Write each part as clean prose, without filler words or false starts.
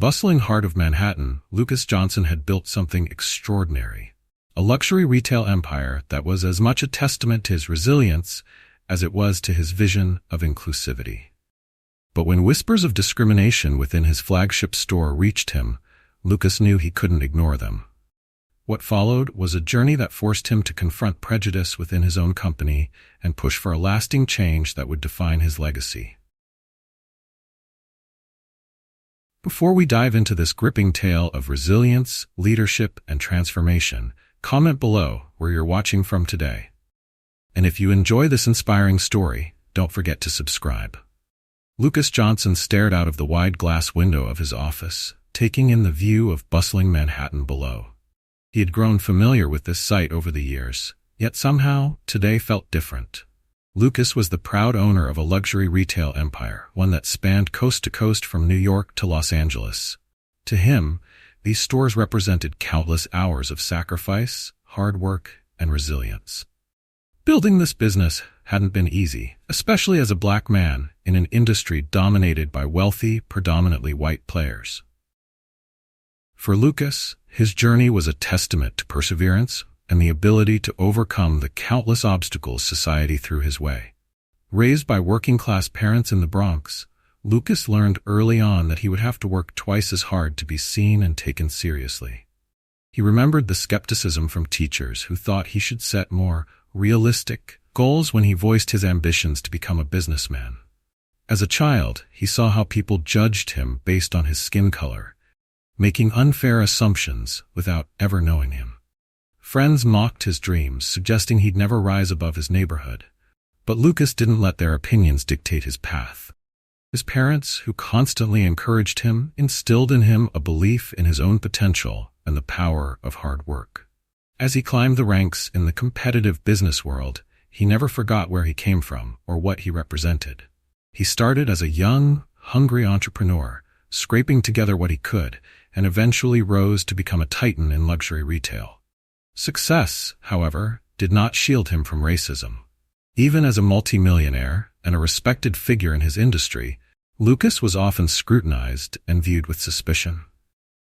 bustling heart of Manhattan, Lucas Johnson had built something extraordinary. A luxury retail empire that was as much a testament to his resilience as it was to his vision of inclusivity. But when whispers of discrimination within his flagship store reached him, Lucas knew he couldn't ignore them. What followed was a journey that forced him to confront prejudice within his own company and push for a lasting change that would define his legacy. Before we dive into this gripping tale of resilience, leadership, and transformation, comment below where you're watching from today. And if you enjoy this inspiring story, don't forget to subscribe. Lucas Johnson stared out of the wide glass window of his office, taking in the view of bustling Manhattan below. He had grown familiar with this sight over the years, yet somehow, today felt different. Lucas was the proud owner of a luxury retail empire, one that spanned coast to coast from New York to Los Angeles. To him, these stores represented countless hours of sacrifice, hard work, and resilience. Building this business hadn't been easy, especially as a black man in an industry dominated by wealthy, predominantly white players. For Lucas, his journey was a testament to perseverance and the ability to overcome the countless obstacles society threw his way. Raised by working-class parents in the Bronx, Lucas learned early on that he would have to work twice as hard to be seen and taken seriously. He remembered the skepticism from teachers who thought he should set more realistic goals when he voiced his ambitions to become a businessman. As a child, he saw how people judged him based on his skin color, making unfair assumptions without ever knowing him. Friends mocked his dreams, suggesting he'd never rise above his neighborhood. But Lucas didn't let their opinions dictate his path. His parents, who constantly encouraged him, instilled in him a belief in his own potential and the power of hard work. As he climbed the ranks in the competitive business world, he never forgot where he came from or what he represented. He started as a young, hungry entrepreneur, scraping together what he could, and eventually rose to become a titan in luxury retail. Success, however, did not shield him from racism. Even as a multimillionaire and a respected figure in his industry, Lucas was often scrutinized and viewed with suspicion.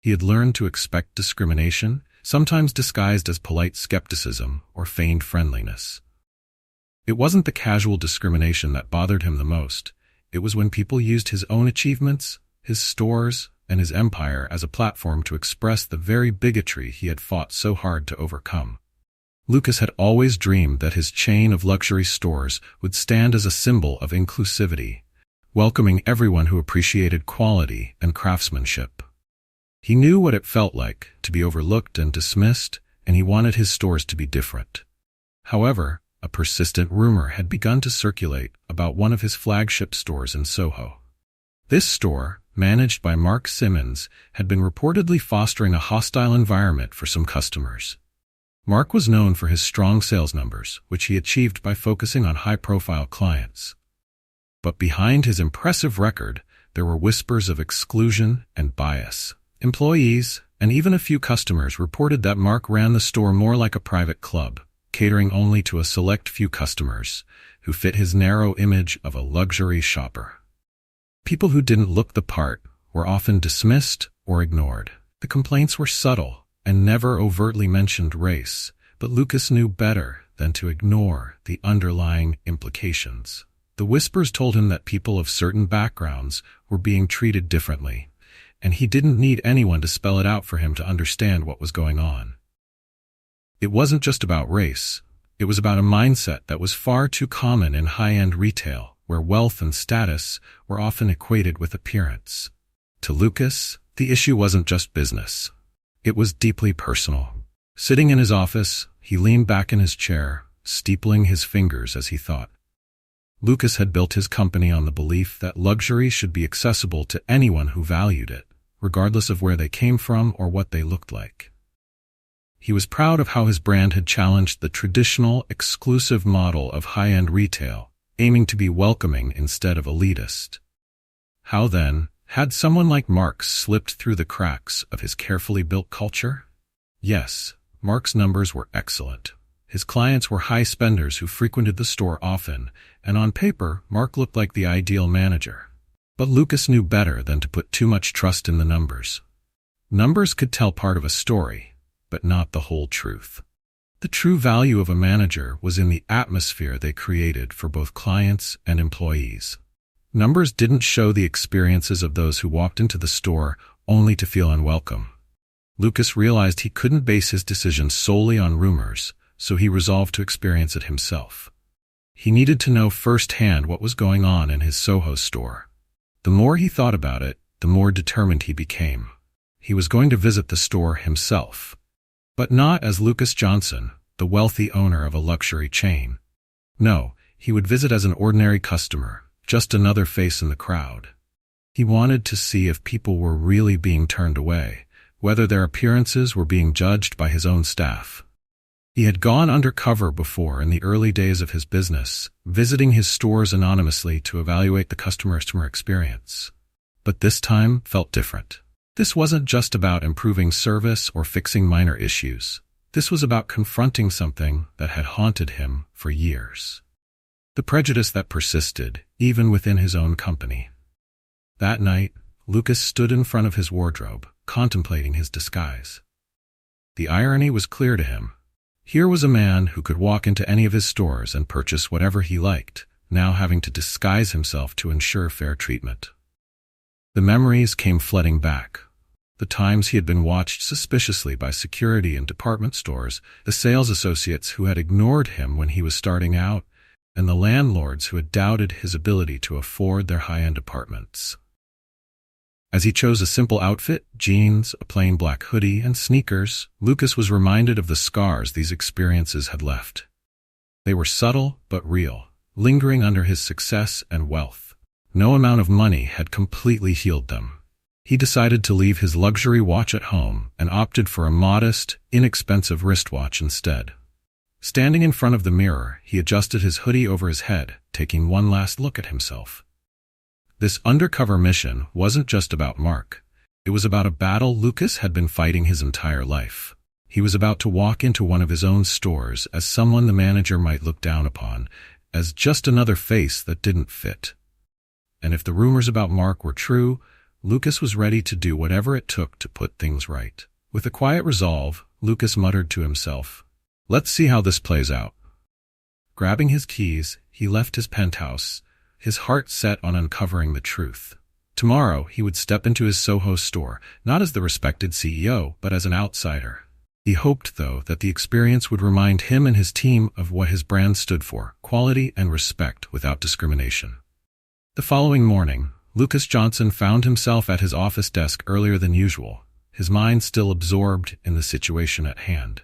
He had learned to expect discrimination, sometimes disguised as polite skepticism or feigned friendliness. It wasn't the casual discrimination that bothered him the most. It was when people used his own achievements, his stores, and his empire as a platform to express the very bigotry he had fought so hard to overcome. Lucas had always dreamed that his chain of luxury stores would stand as a symbol of inclusivity, welcoming everyone who appreciated quality and craftsmanship. He knew what it felt like to be overlooked and dismissed, and he wanted his stores to be different. However, a persistent rumor had begun to circulate about one of his flagship stores in Soho. This store, managed by Mark Simmons, had been reportedly fostering a hostile environment for some customers. Mark was known for his strong sales numbers, which he achieved by focusing on high-profile clients. But behind his impressive record, there were whispers of exclusion and bias. Employees, and even a few customers, reported that Mark ran the store more like a private club, catering only to a select few customers who fit his narrow image of a luxury shopper. People who didn't look the part were often dismissed or ignored. The complaints were subtle and never overtly mentioned race, but Lucas knew better than to ignore the underlying implications. The whispers told him that people of certain backgrounds were being treated differently, and he didn't need anyone to spell it out for him to understand what was going on. It wasn't just about race. It was about a mindset that was far too common in high-end retail, where wealth and status were often equated with appearance. To Lucas, the issue wasn't just business. It was deeply personal. Sitting in his office, he leaned back in his chair, steepling his fingers as he thought. Lucas had built his company on the belief that luxury should be accessible to anyone who valued it, regardless of where they came from or what they looked like. He was proud of how his brand had challenged the traditional, exclusive model of high-end retail, aiming to be welcoming instead of elitist. How then had someone like Mark slipped through the cracks of his carefully built culture? Yes, Mark's numbers were excellent. His clients were high spenders who frequented the store often, and on paper, Mark looked like the ideal manager. But Lucas knew better than to put too much trust in the numbers. Numbers could tell part of a story, but not the whole truth. The true value of a manager was in the atmosphere they created for both clients and employees. Numbers didn't show the experiences of those who walked into the store only to feel unwelcome. Lucas realized he couldn't base his decisions solely on rumors, so he resolved to experience it himself. He needed to know firsthand what was going on in his Soho store. The more he thought about it, the more determined he became. He was going to visit the store himself. But not as Lucas Johnson, the wealthy owner of a luxury chain. No, he would visit as an ordinary customer, just another face in the crowd. He wanted to see if people were really being turned away, whether their appearances were being judged by his own staff. He had gone undercover before in the early days of his business, visiting his stores anonymously to evaluate the customer experience. But this time felt different. This wasn't just about improving service or fixing minor issues. This was about confronting something that had haunted him for years. The prejudice that persisted, even within his own company. That night, Lucas stood in front of his wardrobe, contemplating his disguise. The irony was clear to him. Here was a man who could walk into any of his stores and purchase whatever he liked, now having to disguise himself to ensure fair treatment. The memories came flooding back. The times he had been watched suspiciously by security in department stores, the sales associates who had ignored him when he was starting out, and the landlords who had doubted his ability to afford their high-end apartments. As he chose a simple outfit, jeans, a plain black hoodie, and sneakers, Lucas was reminded of the scars these experiences had left. They were subtle but real, lingering under his success and wealth. No amount of money had completely healed them. He decided to leave his luxury watch at home and opted for a modest, inexpensive wristwatch instead. Standing in front of the mirror, he adjusted his hoodie over his head, taking one last look at himself. This undercover mission wasn't just about Mark. It was about a battle Lucas had been fighting his entire life. He was about to walk into one of his own stores as someone the manager might look down upon, as just another face that didn't fit. And if the rumors about Mark were true, Lucas was ready to do whatever it took to put things right. With a quiet resolve, Lucas muttered to himself, "Let's see how this plays out." Grabbing his keys, he left his penthouse, his heart set on uncovering the truth. Tomorrow, he would step into his Soho store, not as the respected CEO, but as an outsider. He hoped, though, that the experience would remind him and his team of what his brand stood for: quality and respect without discrimination. The following morning, Lucas Johnson found himself at his office desk earlier than usual, his mind still absorbed in the situation at hand.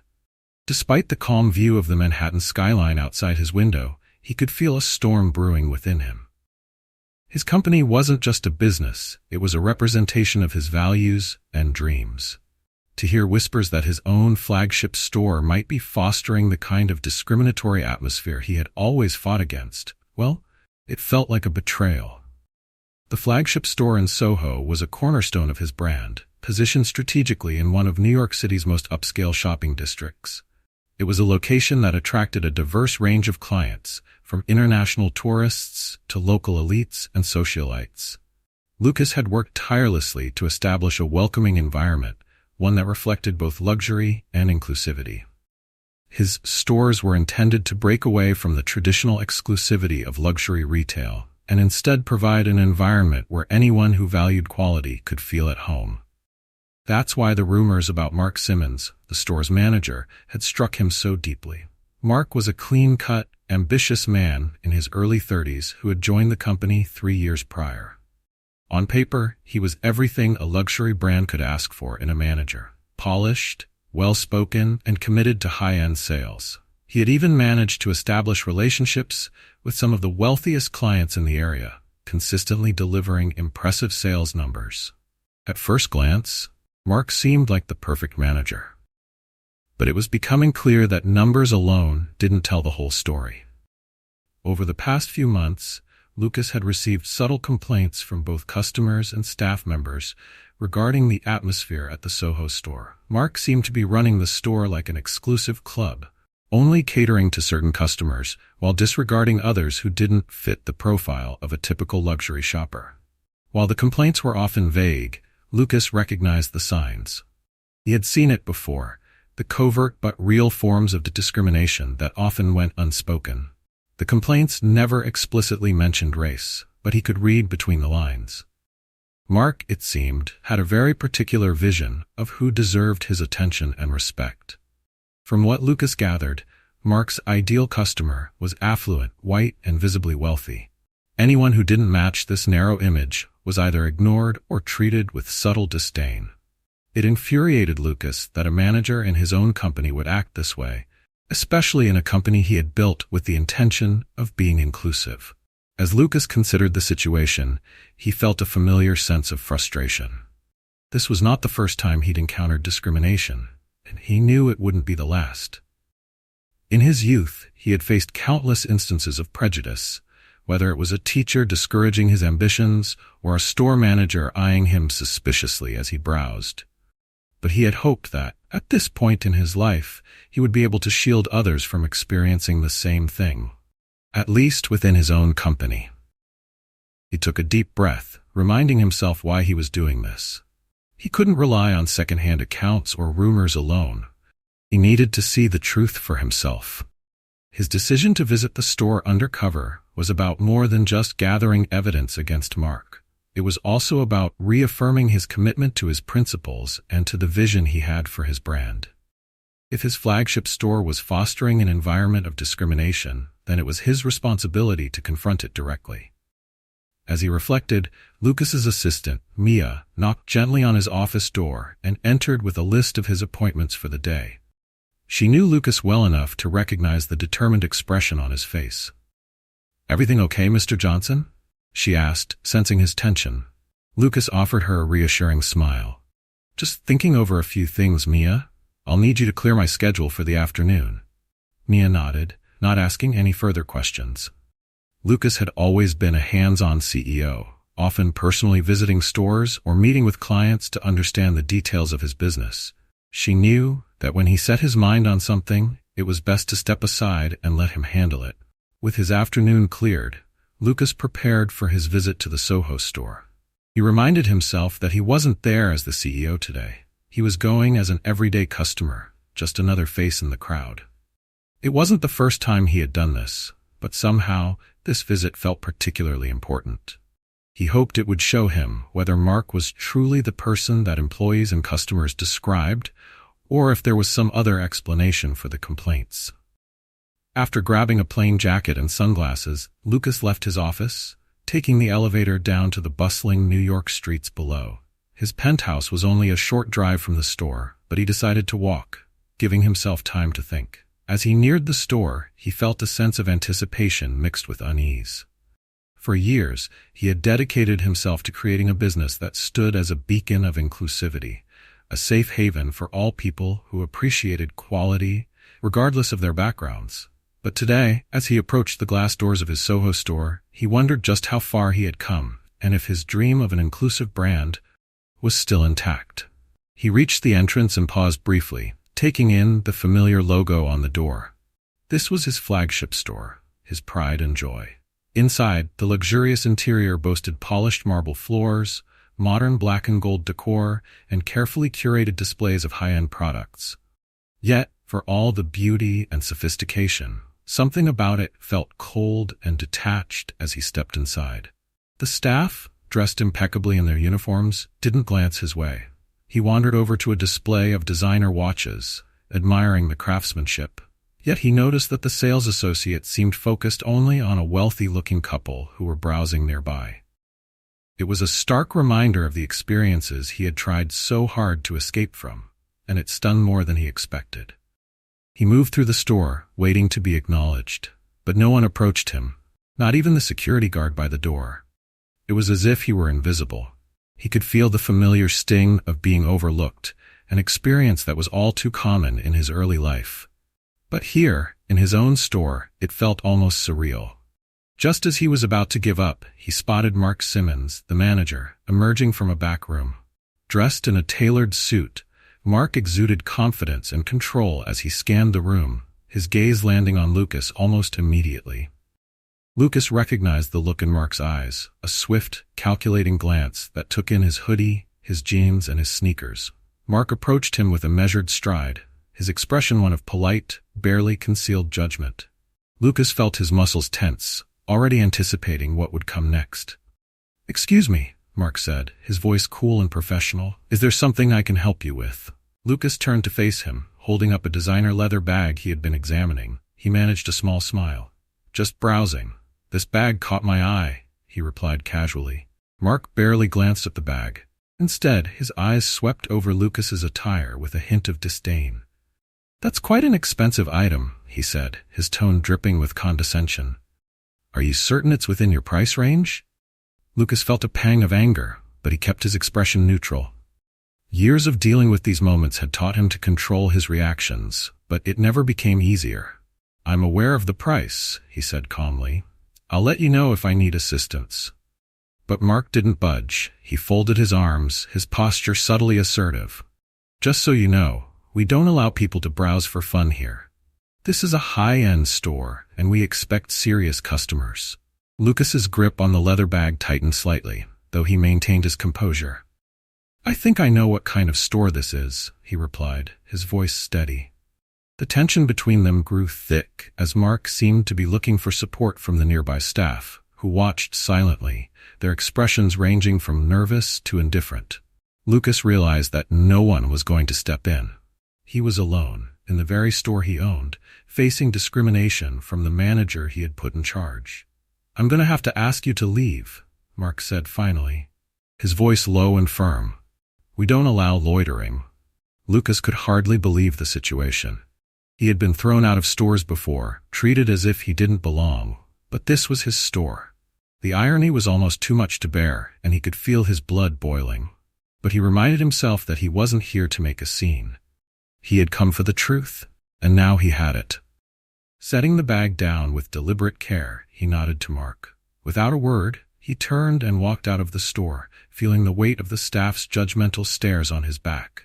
Despite the calm view of the Manhattan skyline outside his window, he could feel a storm brewing within him. His company wasn't just a business, it was a representation of his values and dreams. To hear whispers that his own flagship store might be fostering the kind of discriminatory atmosphere he had always fought against, well, it felt like a betrayal. The flagship store in Soho was a cornerstone of his brand, positioned strategically in one of New York City's most upscale shopping districts. It was a location that attracted a diverse range of clients, from international tourists to local elites and socialites. Lucas had worked tirelessly to establish a welcoming environment, one that reflected both luxury and inclusivity. His stores were intended to break away from the traditional exclusivity of luxury retail and instead provide an environment where anyone who valued quality could feel at home. That's why the rumors about Mark Simmons, the store's manager, had struck him so deeply. Mark was a clean-cut, ambitious man in his early 30s who had joined the company 3 years prior. On paper, he was everything a luxury brand could ask for in a manager: polished, well-spoken, and committed to high-end sales. He had even managed to establish relationships with some of the wealthiest clients in the area, consistently delivering impressive sales numbers. At first glance, Mark seemed like the perfect manager. But it was becoming clear that numbers alone didn't tell the whole story. Over the past few months, Lucas had received subtle complaints from both customers and staff members regarding the atmosphere at the Soho store. Mark seemed to be running the store like an exclusive club, only catering to certain customers while disregarding others who didn't fit the profile of a typical luxury shopper. While the complaints were often vague, Lucas recognized the signs. He had seen it before, the covert but real forms of discrimination that often went unspoken. The complaints never explicitly mentioned race, but he could read between the lines. Mark, it seemed, had a very particular vision of who deserved his attention and respect. From what Lucas gathered, Mark's ideal customer was affluent, white, and visibly wealthy. Anyone who didn't match this narrow image was either ignored or treated with subtle disdain. It infuriated Lucas that a manager in his own company would act this way, especially in a company he had built with the intention of being inclusive. As Lucas considered the situation, he felt a familiar sense of frustration. This was not the first time he'd encountered discrimination, and he knew it wouldn't be the last. In his youth, he had faced countless instances of prejudice, whether it was a teacher discouraging his ambitions or a store manager eyeing him suspiciously as he browsed. But he had hoped that, at this point in his life, he would be able to shield others from experiencing the same thing, at least within his own company. He took a deep breath, reminding himself why he was doing this. He couldn't rely on second-hand accounts or rumors alone. He needed to see the truth for himself. His decision to visit the store undercover was about more than just gathering evidence against Mark. It was also about reaffirming his commitment to his principles and to the vision he had for his brand. If his flagship store was fostering an environment of discrimination, then it was his responsibility to confront it directly. As he reflected, Lucas's assistant, Mia, knocked gently on his office door and entered with a list of his appointments for the day. She knew Lucas well enough to recognize the determined expression on his face. "Everything okay, Mr. Johnson?" she asked, sensing his tension. Lucas offered her a reassuring smile. "Just thinking over a few things, Mia. I'll need you to clear my schedule for the afternoon." Mia nodded, not asking any further questions. Lucas had always been a hands-on CEO, often personally visiting stores or meeting with clients to understand the details of his business. She knew that when he set his mind on something, it was best to step aside and let him handle it. With his afternoon cleared, Lucas prepared for his visit to the Soho store. He reminded himself that he wasn't there as the CEO today. He was going as an everyday customer, just another face in the crowd. It wasn't the first time he had done this, but somehow this visit felt particularly important. He hoped it would show him whether Mark was truly the person that employees and customers described, or if there was some other explanation for the complaints. After grabbing a plain jacket and sunglasses, Lucas left his office, taking the elevator down to the bustling New York streets below. His penthouse was only a short drive from the store, but he decided to walk, giving himself time to think. As he neared the store, he felt a sense of anticipation mixed with unease. For years, he had dedicated himself to creating a business that stood as a beacon of inclusivity, a safe haven for all people who appreciated quality, regardless of their backgrounds. But today, as he approached the glass doors of his Soho store, he wondered just how far he had come, and if his dream of an inclusive brand was still intact. He reached the entrance and paused briefly, taking in the familiar logo on the door. This was his flagship store, his pride and joy. Inside, the luxurious interior boasted polished marble floors, modern black and gold decor, and carefully curated displays of high-end products. Yet, for all the beauty and sophistication, something about it felt cold and detached as he stepped inside. The staff, dressed impeccably in their uniforms, didn't glance his way. He wandered over to a display of designer watches, admiring the craftsmanship. Yet he noticed that the sales associate seemed focused only on a wealthy-looking couple who were browsing nearby. It was a stark reminder of the experiences he had tried so hard to escape from, and it stung more than he expected. He moved through the store, waiting to be acknowledged, but no one approached him, not even the security guard by the door. It was as if he were invisible. He could feel the familiar sting of being overlooked, an experience that was all too common in his early life. But here, in his own store, it felt almost surreal. Just as he was about to give up, he spotted Mark Simmons, the manager, emerging from a back room. Dressed in a tailored suit, Mark exuded confidence and control as he scanned the room, his gaze landing on Lucas almost immediately. Lucas recognized the look in Mark's eyes, a swift, calculating glance that took in his hoodie, his jeans, and his sneakers. Mark approached him with a measured stride, his expression one of polite, barely concealed judgment. Lucas felt his muscles tense, already anticipating what would come next. "Excuse me," Mark said, his voice cool and professional. "Is there something I can help you with?" Lucas turned to face him, holding up a designer leather bag he had been examining. He managed a small smile. "Just browsing. This bag caught my eye," he replied casually. Mark barely glanced at the bag. Instead, his eyes swept over Lucas's attire with a hint of disdain. "That's quite an expensive item," he said, his tone dripping with condescension. "Are you certain it's within your price range?" Lucas felt a pang of anger, but he kept his expression neutral. Years of dealing with these moments had taught him to control his reactions, but it never became easier. "I'm aware of the price," he said calmly. "I'll let you know if I need assistance." But Mark didn't budge. He folded his arms, his posture subtly assertive. "Just so you know, we don't allow people to browse for fun here. This is a high-end store, and we expect serious customers." Lucas's grip on the leather bag tightened slightly, though he maintained his composure. "I think I know what kind of store this is," he replied, his voice steady. The tension between them grew thick as Mark seemed to be looking for support from the nearby staff, who watched silently, their expressions ranging from nervous to indifferent. Lucas realized that no one was going to step in. He was alone, in the very store he owned, facing discrimination from the manager he had put in charge. "I'm going to have to ask you to leave," Mark said finally, his voice low and firm. "We don't allow loitering." Lucas could hardly believe the situation. He had been thrown out of stores before, treated as if he didn't belong, but this was his store. The irony was almost too much to bear, and he could feel his blood boiling. But he reminded himself that he wasn't here to make a scene. He had come for the truth, and now he had it. Setting the bag down with deliberate care, he nodded to Mark. Without a word, he turned and walked out of the store, feeling the weight of the staff's judgmental stares on his back.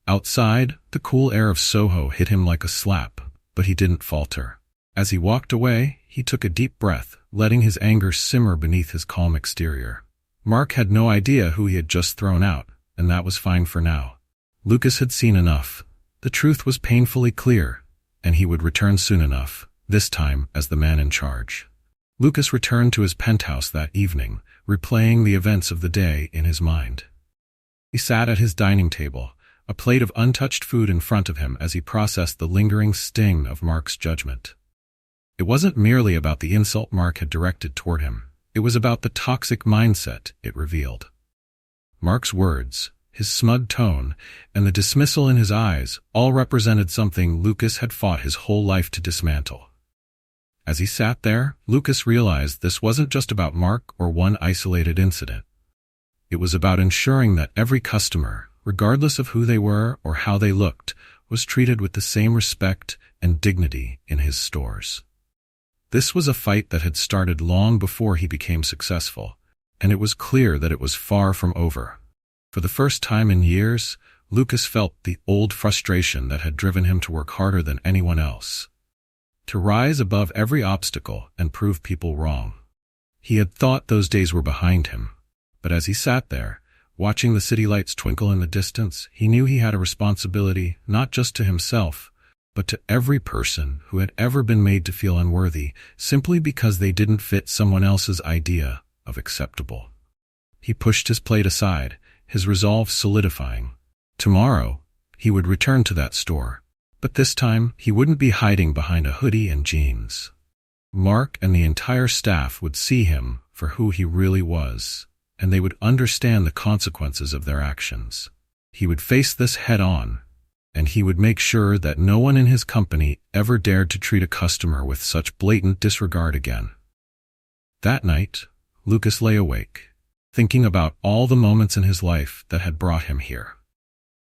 Outside, the cool air of Soho hit him like a slap, but he didn't falter. As he walked away, he took a deep breath, letting his anger simmer beneath his calm exterior. Mark had no idea who he had just thrown out, and that was fine for now. Lucas had seen enough. The truth was painfully clear, and he would return soon enough, this time as the man in charge. Lucas returned to his penthouse that evening, replaying the events of the day in his mind. He sat at his dining table, a plate of untouched food in front of him as he processed the lingering sting of Mark's judgment. It wasn't merely about the insult Mark had directed toward him. It was about the toxic mindset it revealed. Mark's words, his smug tone, and the dismissal in his eyes all represented something Lucas had fought his whole life to dismantle. As he sat there, Lucas realized this wasn't just about Mark or one isolated incident. It was about ensuring that every customer, regardless of who they were or how they looked, was treated with the same respect and dignity in his stores. This was a fight that had started long before he became successful, and it was clear that it was far from over. For the first time in years, Lucas felt the old frustration that had driven him to work harder than anyone else, to rise above every obstacle and prove people wrong. He had thought those days were behind him, but as he sat there, watching the city lights twinkle in the distance, he knew he had a responsibility not just to himself, but to every person who had ever been made to feel unworthy simply because they didn't fit someone else's idea of acceptable. He pushed his plate aside, his resolve solidifying. Tomorrow, he would return to that store, but this time he wouldn't be hiding behind a hoodie and jeans. Mark and the entire staff would see him for who he really was, and they would understand the consequences of their actions. He would face this head-on, and he would make sure that no one in his company ever dared to treat a customer with such blatant disregard again. That night, Lucas lay awake, thinking about all the moments in his life that had brought him here.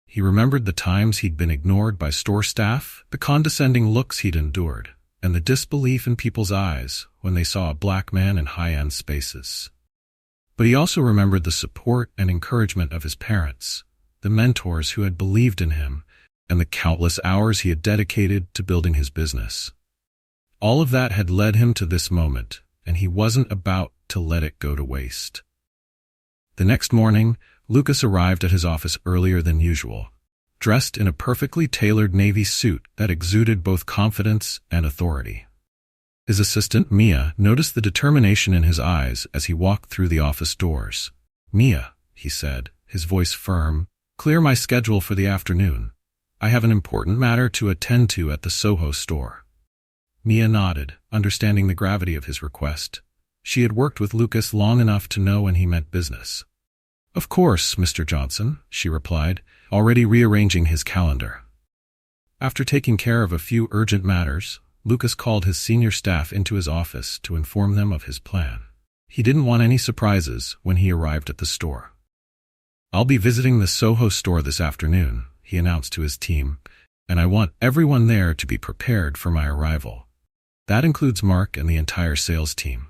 He remembered the times he'd been ignored by store staff, the condescending looks he'd endured, and the disbelief in people's eyes when they saw a black man in high-end spaces. But he also remembered the support and encouragement of his parents, the mentors who had believed in him, and the countless hours he had dedicated to building his business. All of that had led him to this moment, and he wasn't about to let it go to waste. The next morning, Lucas arrived at his office earlier than usual, dressed in a perfectly tailored navy suit that exuded both confidence and authority. His assistant, Mia, noticed the determination in his eyes as he walked through the office doors. "Mia," he said, his voice firm, "clear my schedule for the afternoon. I have an important matter to attend to at the Soho store." Mia nodded, understanding the gravity of his request. She had worked with Lucas long enough to know when he meant business. "Of course, Mr. Johnson," she replied, already rearranging his calendar. After taking care of a few urgent matters, Lucas called his senior staff into his office to inform them of his plan. He didn't want any surprises when he arrived at the store. "I'll be visiting the Soho store this afternoon," he announced to his team, "and I want everyone there to be prepared for my arrival. That includes Mark and the entire sales team."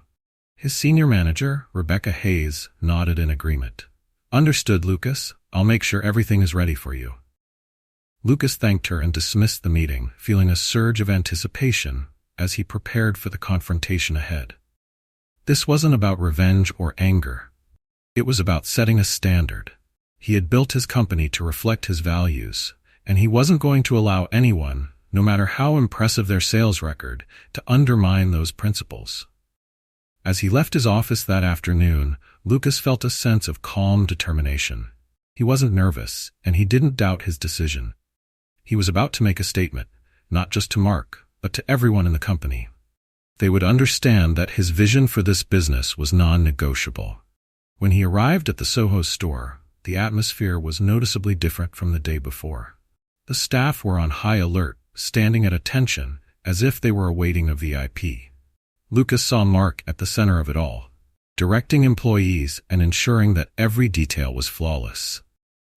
His senior manager, Rebecca Hayes, nodded in agreement. "Understood, Lucas. I'll make sure everything is ready for you." Lucas thanked her and dismissed the meeting, feeling a surge of anticipation as he prepared for the confrontation ahead. This wasn't about revenge or anger. It was about setting a standard. He had built his company to reflect his values, and he wasn't going to allow anyone, no matter how impressive their sales record, to undermine those principles. As he left his office that afternoon, Lucas felt a sense of calm determination. He wasn't nervous, and he didn't doubt his decision. He was about to make a statement, not just to Mark, but to everyone in the company. They would understand that his vision for this business was non-negotiable. When he arrived at the Soho store, the atmosphere was noticeably different from the day before. The staff were on high alert, standing at attention, as if they were awaiting a VIP. Lucas saw Mark at the center of it all, directing employees and ensuring that every detail was flawless.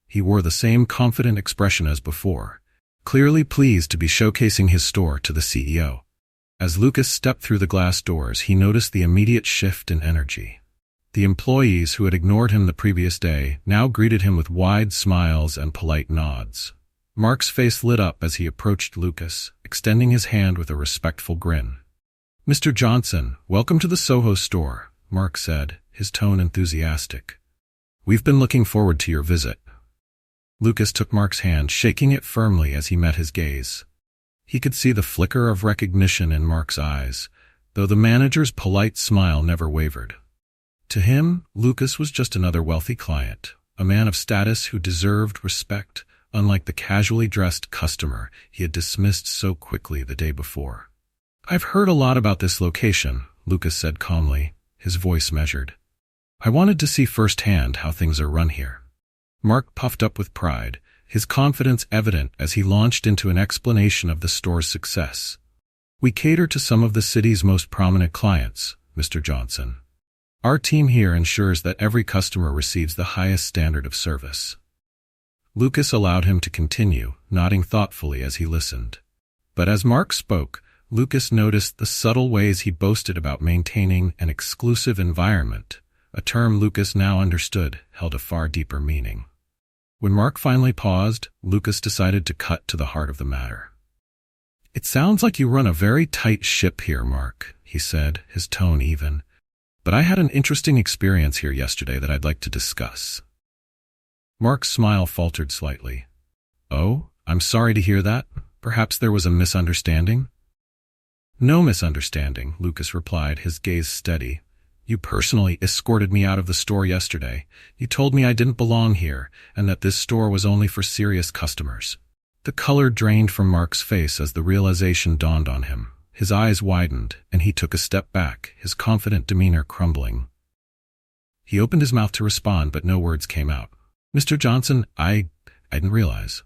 He wore the same confident expression as before, clearly pleased to be showcasing his store to the CEO. As Lucas stepped through the glass doors, he noticed the immediate shift in energy. The employees who had ignored him the previous day now greeted him with wide smiles and polite nods. Mark's face lit up as he approached Lucas, extending his hand with a respectful grin. "Mr. Johnson, welcome to the Soho store," Mark said, his tone enthusiastic. "We've been looking forward to your visit." Lucas took Mark's hand, shaking it firmly as he met his gaze. He could see the flicker of recognition in Mark's eyes, though the manager's polite smile never wavered. To him, Lucas was just another wealthy client, a man of status who deserved respect, unlike the casually dressed customer he had dismissed so quickly the day before. "I've heard a lot about this location," Lucas said calmly, his voice measured. "I wanted to see firsthand how things are run here." Mark puffed up with pride, his confidence evident as he launched into an explanation of the store's success. "We cater to some of the city's most prominent clients, Mr. Johnson. Our team here ensures that every customer receives the highest standard of service." Lucas allowed him to continue, nodding thoughtfully as he listened. But as Mark spoke, Lucas noticed the subtle ways he boasted about maintaining an exclusive environment, a term Lucas now understood held a far deeper meaning. When Mark finally paused, Lucas decided to cut to the heart of the matter. "It sounds like you run a very tight ship here, Mark," he said, his tone even. "But I had an interesting experience here yesterday that I'd like to discuss." Mark's smile faltered slightly. "Oh, I'm sorry to hear that. Perhaps there was a misunderstanding?" "No misunderstanding," Lucas replied, his gaze steady. "You personally escorted me out of the store yesterday. You told me I didn't belong here, and that this store was only for serious customers." The color drained from Mark's face as the realization dawned on him. His eyes widened, and he took a step back, his confident demeanor crumbling. He opened his mouth to respond, but no words came out. "Mr. Johnson, I didn't realize."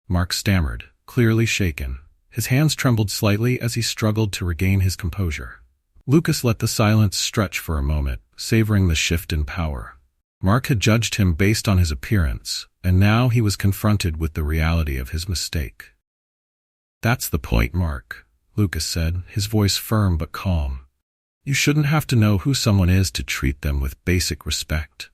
Mark stammered, clearly shaken. His hands trembled slightly as he struggled to regain his composure. Lucas let the silence stretch for a moment, savoring the shift in power. Mark had judged him based on his appearance, and now he was confronted with the reality of his mistake. "That's the point, Mark," Lucas said, his voice firm but calm. "You shouldn't have to know who someone is to treat them with basic respect.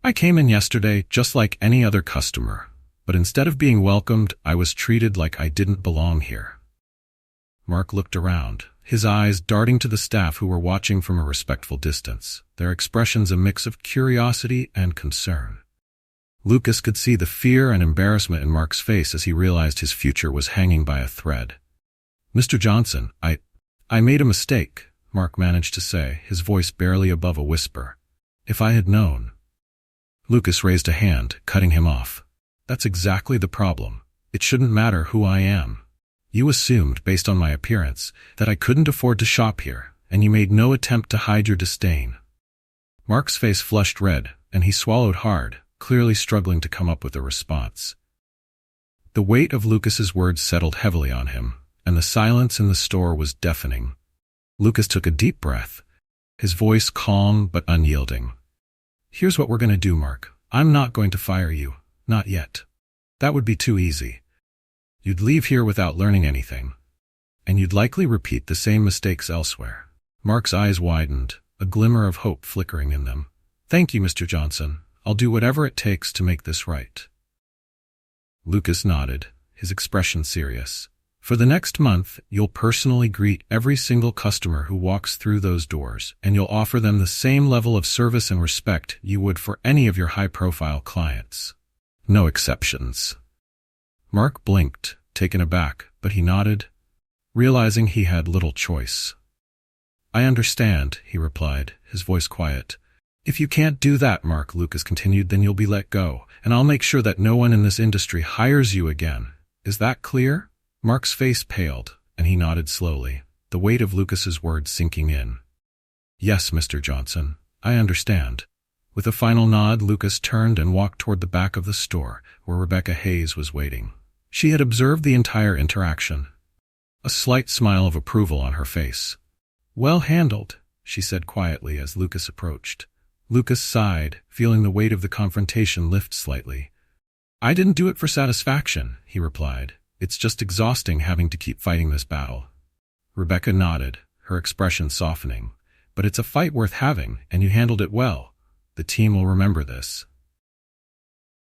I came in yesterday just like any other customer, but instead of being welcomed, I was treated like I didn't belong here." Mark looked around, his eyes darting to the staff who were watching from a respectful distance, their expressions a mix of curiosity and concern. Lucas could see the fear and embarrassment in Mark's face as he realized his future was hanging by a thread. "Mr. Johnson, I made a mistake," Mark managed to say, his voice barely above a whisper. "If I had known—" Lucas raised a hand, cutting him off. "That's exactly the problem. It shouldn't matter who I am. You assumed, based on my appearance, that I couldn't afford to shop here, and you made no attempt to hide your disdain." Mark's face flushed red, and he swallowed hard, clearly struggling to come up with a response. The weight of Lucas's words settled heavily on him, and the silence in the store was deafening. Lucas took a deep breath, his voice calm but unyielding. "Here's what we're going to do, Mark. I'm not going to fire you. Not yet. That would be too easy. You'd leave here without learning anything, and you'd likely repeat the same mistakes elsewhere." Mark's eyes widened, a glimmer of hope flickering in them. "Thank you, Mr. Johnson. I'll do whatever it takes to make this right." Lucas nodded, his expression serious. "For the next month, you'll personally greet every single customer who walks through those doors, and you'll offer them the same level of service and respect you would for any of your high-profile clients. No exceptions." Mark blinked, taken aback, but he nodded, realizing he had little choice. "I understand," he replied, his voice quiet. "If you can't do that, Mark," Lucas continued, "then you'll be let go, and I'll make sure that no one in this industry hires you again. Is that clear?" Mark's face paled, and he nodded slowly, the weight of Lucas's words sinking in. "Yes, Mr. Johnson, I understand." With a final nod, Lucas turned and walked toward the back of the store, where Rebecca Hayes was waiting. She had observed the entire interaction, a slight smile of approval on her face. "Well handled," she said quietly as Lucas approached. Lucas sighed, feeling the weight of the confrontation lift slightly. "I didn't do it for satisfaction," he replied. "It's just exhausting having to keep fighting this battle." Rebecca nodded, her expression softening. "But it's a fight worth having, and you handled it well. The team will remember this."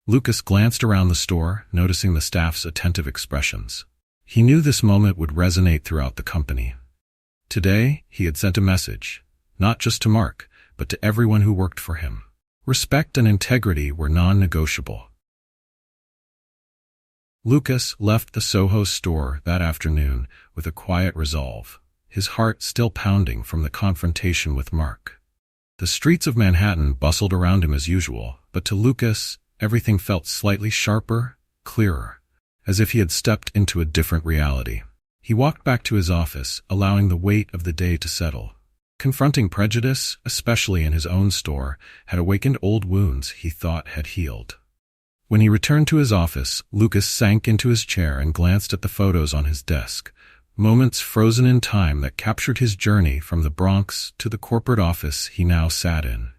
Lucas glanced around the store, noticing the staff's attentive expressions. He knew this moment would resonate throughout the company. Today, he had sent a message, not just to Mark, but to everyone who worked for him. Respect and integrity were non-negotiable. Lucas left the Soho store that afternoon with a quiet resolve, his heart still pounding from the confrontation with Mark. The streets of Manhattan bustled around him as usual, but to Lucas, everything felt slightly sharper, clearer, as if he had stepped into a different reality. He walked back to his office, allowing the weight of the day to settle. Confronting prejudice, especially in his own store, had awakened old wounds he thought had healed. When he returned to his office, Lucas sank into his chair and glanced at the photos on his desk, moments frozen in time that captured his journey from the Bronx to the corporate office he now sat in.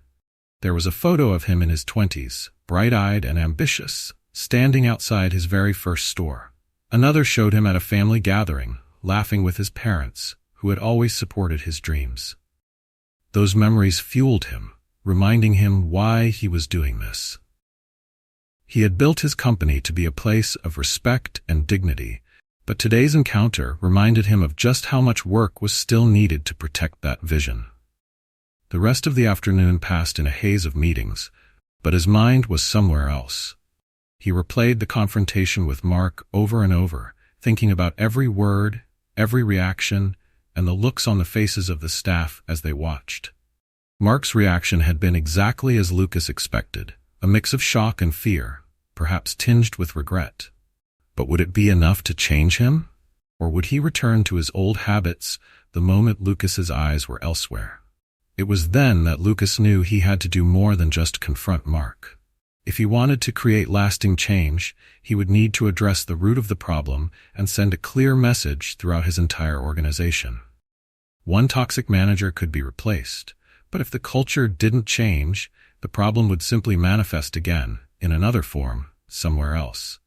There was a photo of him in his 20s, bright-eyed and ambitious, standing outside his very first store. Another showed him at a family gathering, laughing with his parents, who had always supported his dreams. Those memories fueled him, reminding him why he was doing this. He had built his company to be a place of respect and dignity, but today's encounter reminded him of just how much work was still needed to protect that vision. The rest of the afternoon passed in a haze of meetings, but his mind was somewhere else. He replayed the confrontation with Mark over and over, thinking about every word, every reaction, and the looks on the faces of the staff as they watched. Mark's reaction had been exactly as Lucas expected, a mix of shock and fear, perhaps tinged with regret. But would it be enough to change him? Or would he return to his old habits the moment Lucas's eyes were elsewhere? It was then that Lucas knew he had to do more than just confront Mark. If he wanted to create lasting change, he would need to address the root of the problem and send a clear message throughout his entire organization. One toxic manager could be replaced, but if the culture didn't change, the problem would simply manifest again, in another form, somewhere else.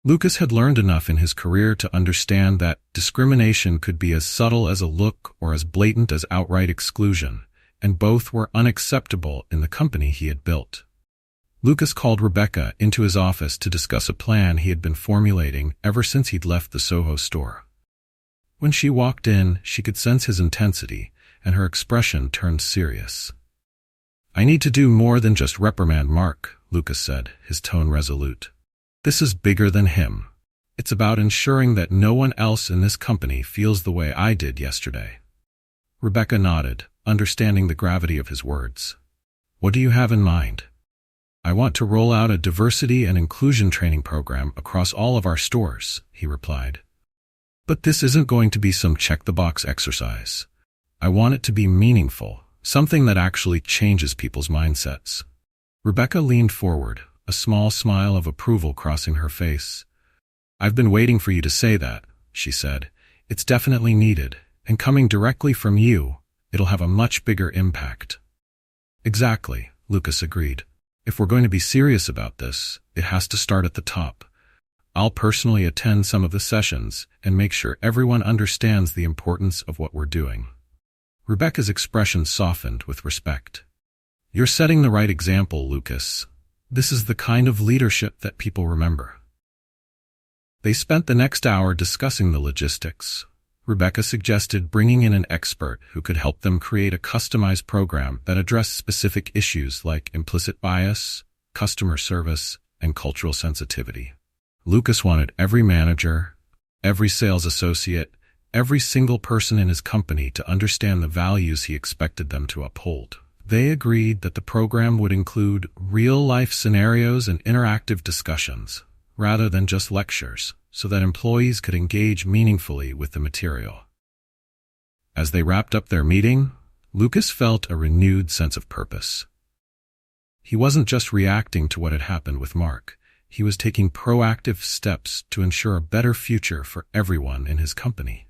Lucas had learned enough in his career to understand that discrimination could be as subtle as a look or as blatant as outright exclusion, and both were unacceptable in the company he had built. Lucas called Rebecca into his office to discuss a plan he had been formulating ever since he'd left the Soho store. When she walked in, she could sense his intensity, and her expression turned serious. "I need to do more than just reprimand Mark," Lucas said, his tone resolute. "This is bigger than him. It's about ensuring that no one else in this company feels the way I did yesterday." Rebecca nodded, understanding the gravity of his words. "What do you have in mind?" "I want to roll out a diversity and inclusion training program across all of our stores," he replied. "But this isn't going to be some check-the-box exercise. I want it to be meaningful, something that actually changes people's mindsets." Rebecca leaned forward, a small smile of approval crossing her face. "I've been waiting for you to say that," she said. "It's definitely needed, and coming directly from you, it'll have a much bigger impact." "Exactly," Lucas agreed. "If we're going to be serious about this, it has to start at the top. I'll personally attend some of the sessions and make sure everyone understands the importance of what we're doing." Rebecca's expression softened with respect. "You're setting the right example, Lucas. This is the kind of leadership that people remember." They spent the next hour discussing the logistics. Rebecca suggested bringing in an expert who could help them create a customized program that addressed specific issues like implicit bias, customer service, and cultural sensitivity. Lucas wanted every manager, every sales associate, every single person in his company to understand the values he expected them to uphold. They agreed that the program would include real-life scenarios and interactive discussions, rather than just lectures, so that employees could engage meaningfully with the material. As they wrapped up their meeting, Lucas felt a renewed sense of purpose. He wasn't just reacting to what had happened with Mark. He was taking proactive steps to ensure a better future for everyone in his company.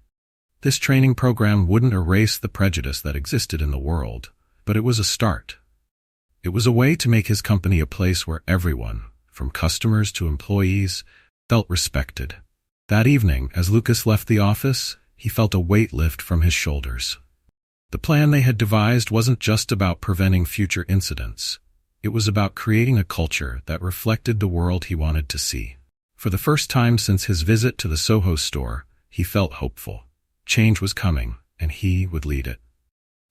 This training program wouldn't erase the prejudice that existed in the world, but it was a start. It was a way to make his company a place where everyone, from customers to employees, felt respected. That evening, as Lucas left the office, he felt a weight lift from his shoulders. The plan they had devised wasn't just about preventing future incidents. It was about creating a culture that reflected the world he wanted to see. For the first time since his visit to the Soho store, he felt hopeful. Change was coming, and he would lead it.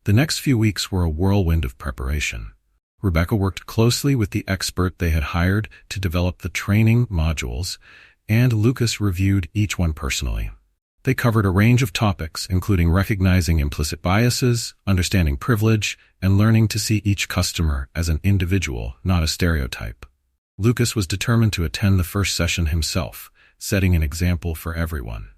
The next few weeks were a whirlwind of preparation. Rebecca worked closely with the expert they had hired to develop the training modules, and Lucas reviewed each one personally. They covered a range of topics, including recognizing implicit biases, understanding privilege, and learning to see each customer as an individual, not a stereotype. Lucas was determined to attend the first session himself, setting an example for everyone.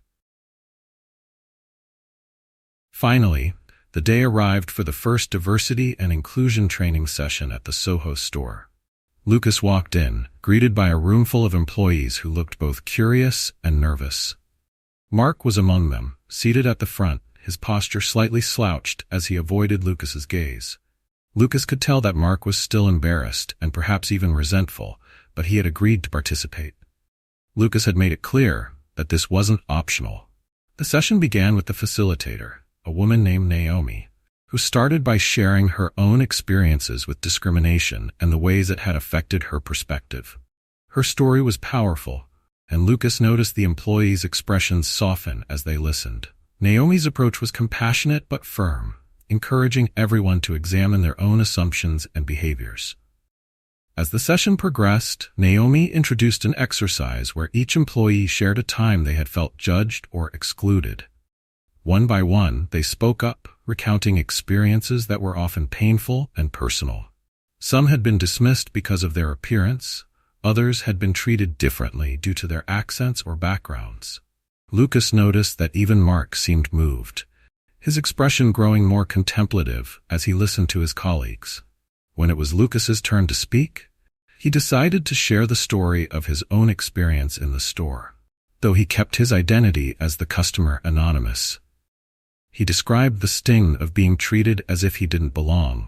Finally, the day arrived for the first diversity and inclusion training session at the Soho store. Lucas walked in, greeted by a roomful of employees who looked both curious and nervous. Mark was among them, seated at the front, his posture slightly slouched as he avoided Lucas's gaze. Lucas could tell that Mark was still embarrassed and perhaps even resentful, but he had agreed to participate. Lucas had made it clear that this wasn't optional. The session began with the facilitator, a woman named Naomi, who started by sharing her own experiences with discrimination and the ways it had affected her perspective. Her story was powerful, and Lucas noticed the employees' expressions soften as they listened. Naomi's approach was compassionate but firm, encouraging everyone to examine their own assumptions and behaviors. As the session progressed, Naomi introduced an exercise where each employee shared a time they had felt judged or excluded. One by one, they spoke up, recounting experiences that were often painful and personal. Some had been dismissed because of their appearance, others had been treated differently due to their accents or backgrounds. Lucas noticed that even Mark seemed moved, his expression growing more contemplative as he listened to his colleagues. When it was Lucas's turn to speak, he decided to share the story of his own experience in the store, though he kept his identity as the customer anonymous. He described the sting of being treated as if he didn't belong,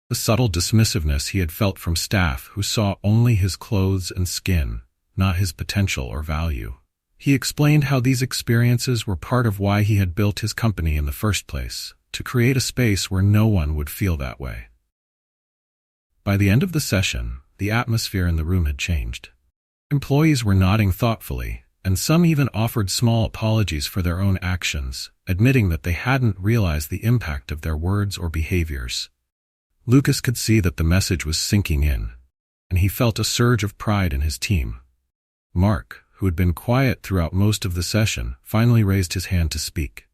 the subtle dismissiveness he had felt from staff who saw only his clothes and skin, not his potential or value. He explained how these experiences were part of why he had built his company in the first place, to create a space where no one would feel that way. By the end of the session, the atmosphere in the room had changed. Employees were nodding thoughtfully, and some even offered small apologies for their own actions, admitting that they hadn't realized the impact of their words or behaviors. Lucas could see that the message was sinking in, and he felt a surge of pride in his team. Mark, who had been quiet throughout most of the session, finally raised his hand to speak.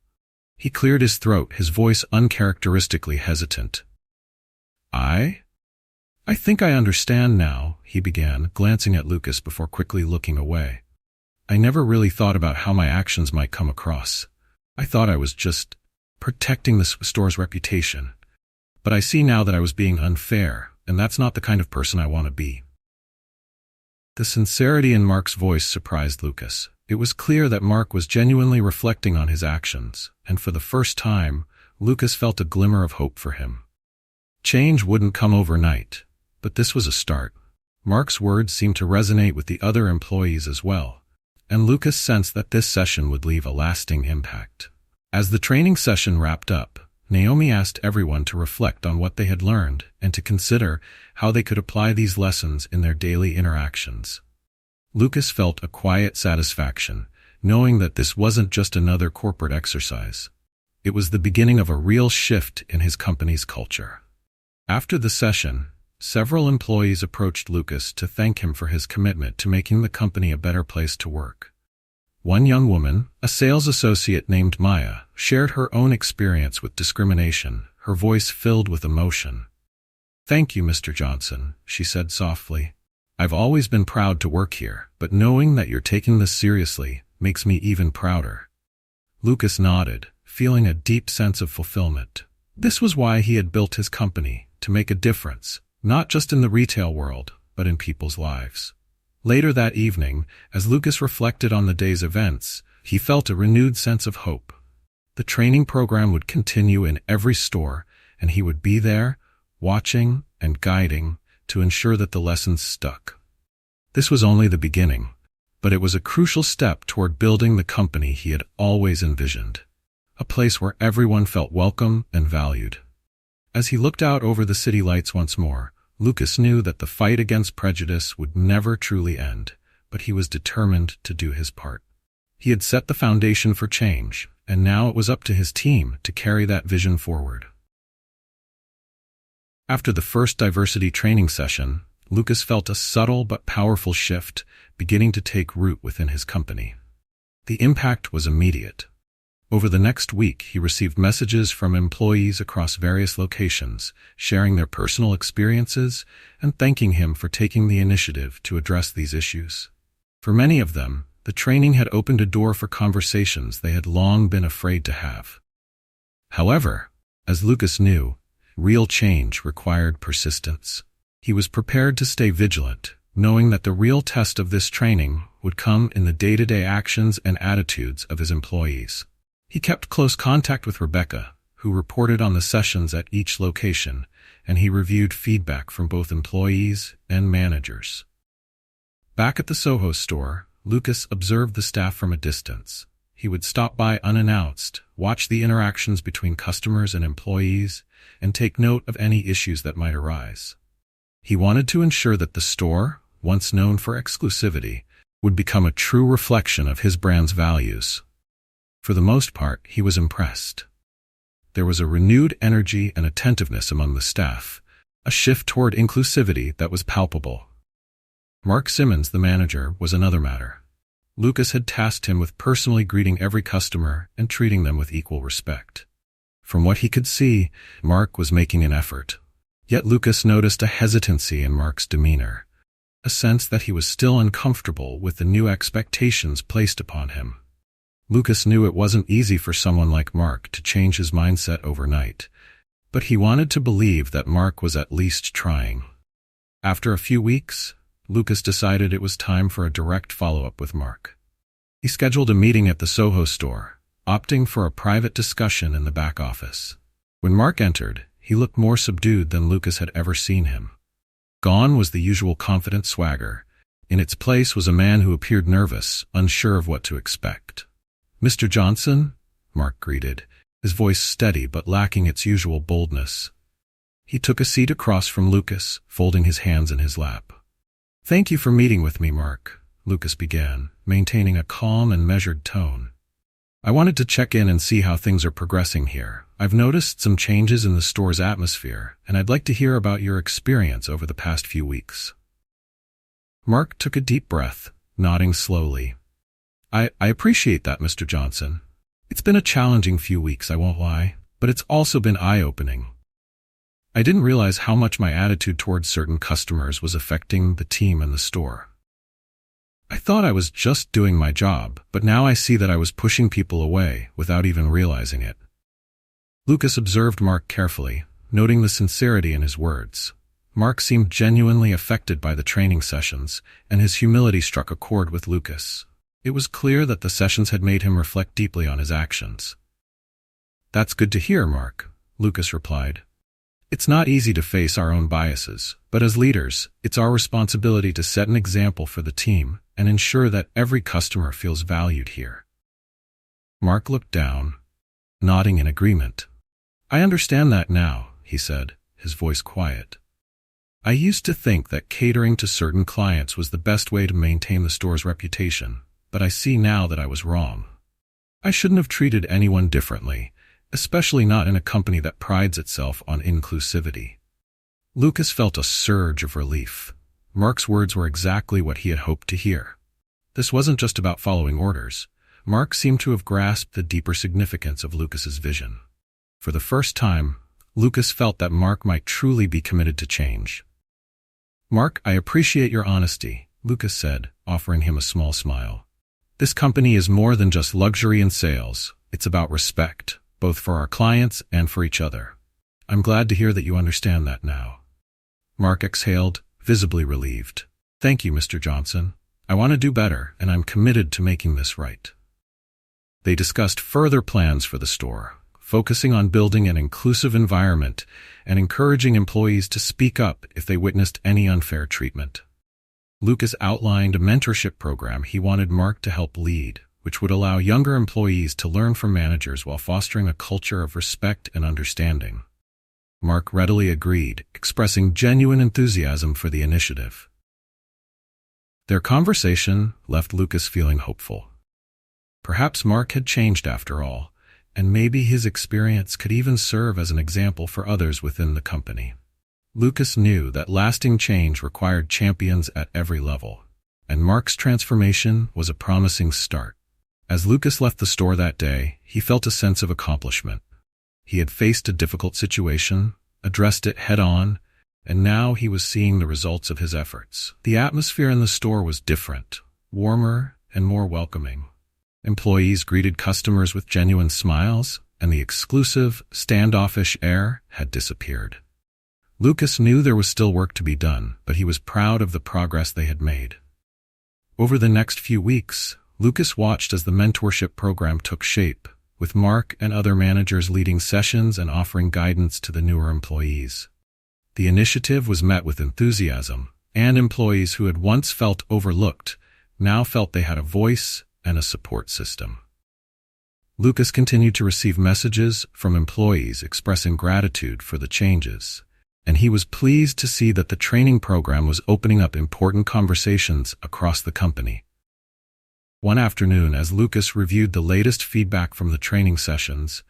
He cleared his throat, his voice uncharacteristically hesitant. I think I understand now, he began, glancing at Lucas before quickly looking away. I never really thought about how my actions might come across. I thought I was just protecting the store's reputation. But I see now that I was being unfair, and that's not the kind of person I want to be. The sincerity in Mark's voice surprised Lucas. It was clear that Mark was genuinely reflecting on his actions, and for the first time, Lucas felt a glimmer of hope for him. Change wouldn't come overnight, but this was a start. Mark's words seemed to resonate with the other employees as well, and Lucas sensed that this session would leave a lasting impact. As the training session wrapped up, Naomi asked everyone to reflect on what they had learned and to consider how they could apply these lessons in their daily interactions. Lucas felt a quiet satisfaction, knowing that this wasn't just another corporate exercise. It was the beginning of a real shift in his company's culture. After the session, several employees approached Lucas to thank him for his commitment to making the company a better place to work. One young woman, a sales associate named Maya, shared her own experience with discrimination, her voice filled with emotion. "Thank you, Mr. Johnson," she said softly. "I've always been proud to work here, but knowing that you're taking this seriously makes me even prouder." Lucas nodded, feeling a deep sense of fulfillment. This was why he had built his company, to make a difference, not just in the retail world, but in people's lives. Later that evening, as Lucas reflected on the day's events, he felt a renewed sense of hope. The training program would continue in every store, and he would be there, watching and guiding, to ensure that the lessons stuck. This was only the beginning, but it was a crucial step toward building the company he had always envisioned, a place where everyone felt welcome and valued. As he looked out over the city lights once more, Lucas knew that the fight against prejudice would never truly end, but he was determined to do his part. He had set the foundation for change, and now it was up to his team to carry that vision forward. After the first diversity training session, Lucas felt a subtle but powerful shift beginning to take root within his company. The impact was immediate. Over the next week, he received messages from employees across various locations, sharing their personal experiences and thanking him for taking the initiative to address these issues. For many of them, the training had opened a door for conversations they had long been afraid to have. However, as Lucas knew, real change required persistence. He was prepared to stay vigilant, knowing that the real test of this training would come in the day-to-day actions and attitudes of his employees. He kept close contact with Rebecca, who reported on the sessions at each location, and he reviewed feedback from both employees and managers. Back at the Soho store, Lucas observed the staff from a distance. He would stop by unannounced, watch the interactions between customers and employees, and take note of any issues that might arise. He wanted to ensure that the store, once known for exclusivity, would become a true reflection of his brand's values. For the most part, he was impressed. There was a renewed energy and attentiveness among the staff, a shift toward inclusivity that was palpable. Mark Simmons, the manager, was another matter. Lucas had tasked him with personally greeting every customer and treating them with equal respect. From what he could see, Mark was making an effort. Yet Lucas noticed a hesitancy in Mark's demeanor, a sense that he was still uncomfortable with the new expectations placed upon him. Lucas knew it wasn't easy for someone like Mark to change his mindset overnight, but he wanted to believe that Mark was at least trying. After a few weeks, Lucas decided it was time for a direct follow-up with Mark. He scheduled a meeting at the Soho store, opting for a private discussion in the back office. When Mark entered, he looked more subdued than Lucas had ever seen him. Gone was the usual confident swagger. In its place was a man who appeared nervous, unsure of what to expect. "Mr. Johnson?" Mark greeted, his voice steady but lacking its usual boldness. He took a seat across from Lucas, folding his hands in his lap. "Thank you for meeting with me, Mark," Lucas began, maintaining a calm and measured tone. "I wanted to check in and see how things are progressing here. I've noticed some changes in the store's atmosphere, and I'd like to hear about your experience over the past few weeks." Mark took a deep breath, nodding slowly. I appreciate that, Mr. Johnson. It's been a challenging few weeks, I won't lie, but it's also been eye-opening. I didn't realize how much my attitude towards certain customers was affecting the team and the store. I thought I was just doing my job, but now I see that I was pushing people away without even realizing it. Lucas observed Mark carefully, noting the sincerity in his words. Mark seemed genuinely affected by the training sessions, and his humility struck a chord with Lucas. It was clear that the sessions had made him reflect deeply on his actions. "That's good to hear, Mark," Lucas replied. "It's not easy to face our own biases, but as leaders, it's our responsibility to set an example for the team and ensure that every customer feels valued here." Mark looked down, nodding in agreement. "I understand that now," he said, his voice quiet. "I used to think that catering to certain clients was the best way to maintain the store's reputation, but I see now that I was wrong. I shouldn't have treated anyone differently, especially not in a company that prides itself on inclusivity." Lucas felt a surge of relief. Mark's words were exactly what he had hoped to hear. This wasn't just about following orders. Mark seemed to have grasped the deeper significance of Lucas's vision. For the first time, Lucas felt that Mark might truly be committed to change. "Mark, I appreciate your honesty," Lucas said, offering him a small smile. "This company is more than just luxury and sales. It's about respect, both for our clients and for each other. I'm glad to hear that you understand that now." Mark exhaled, visibly relieved. "Thank you, Mr. Johnson. I want to do better, and I'm committed to making this right." They discussed further plans for the store, focusing on building an inclusive environment and encouraging employees to speak up if they witnessed any unfair treatment. Lucas outlined a mentorship program he wanted Mark to help lead, which would allow younger employees to learn from managers while fostering a culture of respect and understanding. Mark readily agreed, expressing genuine enthusiasm for the initiative. Their conversation left Lucas feeling hopeful. Perhaps Mark had changed after all, and maybe his experience could even serve as an example for others within the company. Lucas knew that lasting change required champions at every level, and Mark's transformation was a promising start. As Lucas left the store that day, he felt a sense of accomplishment. He had faced a difficult situation, addressed it head-on, and now he was seeing the results of his efforts. The atmosphere in the store was different, warmer, and more welcoming. Employees greeted customers with genuine smiles, and the exclusive, standoffish air had disappeared. Lucas knew there was still work to be done, but he was proud of the progress they had made. Over the next few weeks, Lucas watched as the mentorship program took shape, with Mark and other managers leading sessions and offering guidance to the newer employees. The initiative was met with enthusiasm, and employees who had once felt overlooked now felt they had a voice and a support system. Lucas continued to receive messages from employees expressing gratitude for the changes, and he was pleased to see that the training program was opening up important conversations across the company. One afternoon, as Lucas reviewed the latest feedback from the training sessions,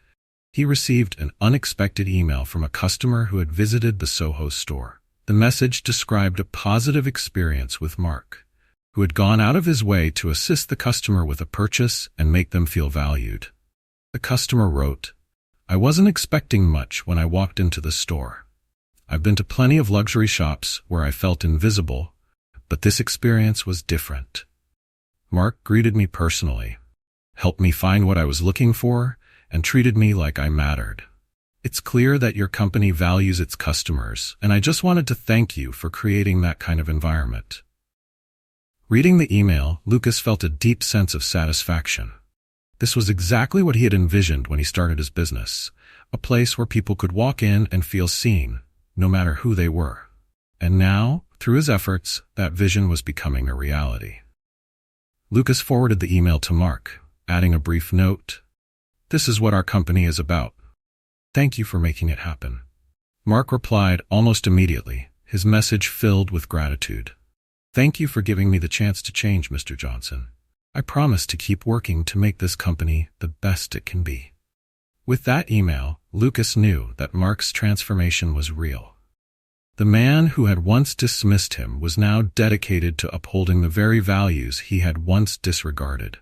he received an unexpected email from a customer who had visited the Soho store. The message described a positive experience with Mark, who had gone out of his way to assist the customer with a purchase and make them feel valued. The customer wrote, "I wasn't expecting much when I walked into the store. I've been to plenty of luxury shops where I felt invisible, but this experience was different. Mark greeted me personally, helped me find what I was looking for, and treated me like I mattered. It's clear that your company values its customers, and I just wanted to thank you for creating that kind of environment." Reading the email, Lucas felt a deep sense of satisfaction. This was exactly what he had envisioned when he started his business, a place where people could walk in and feel seen, no matter who they were. And now, through his efforts, that vision was becoming a reality. Lucas forwarded the email to Mark, adding a brief note, "This is what our company is about. Thank you for making it happen." Mark replied almost immediately, his message filled with gratitude. Thank you for giving me the chance to change, Mr. Johnson. I promise to keep working to make this company the best it can be. With that email, Lucas knew that Mark's transformation was real. The man who had once dismissed him was now dedicated to upholding the very values he had once disregarded.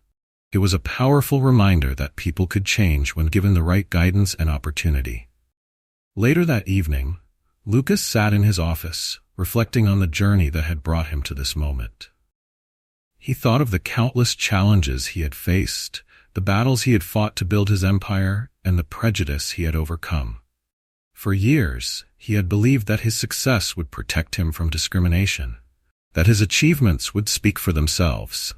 It was a powerful reminder that people could change when given the right guidance and opportunity. Later that evening, Lucas sat in his office, reflecting on the journey that had brought him to this moment. He thought of the countless challenges he had faced, the battles he had fought to build his empire, and the prejudice he had overcome. For years, he had believed that his success would protect him from discrimination, that his achievements would speak for themselves.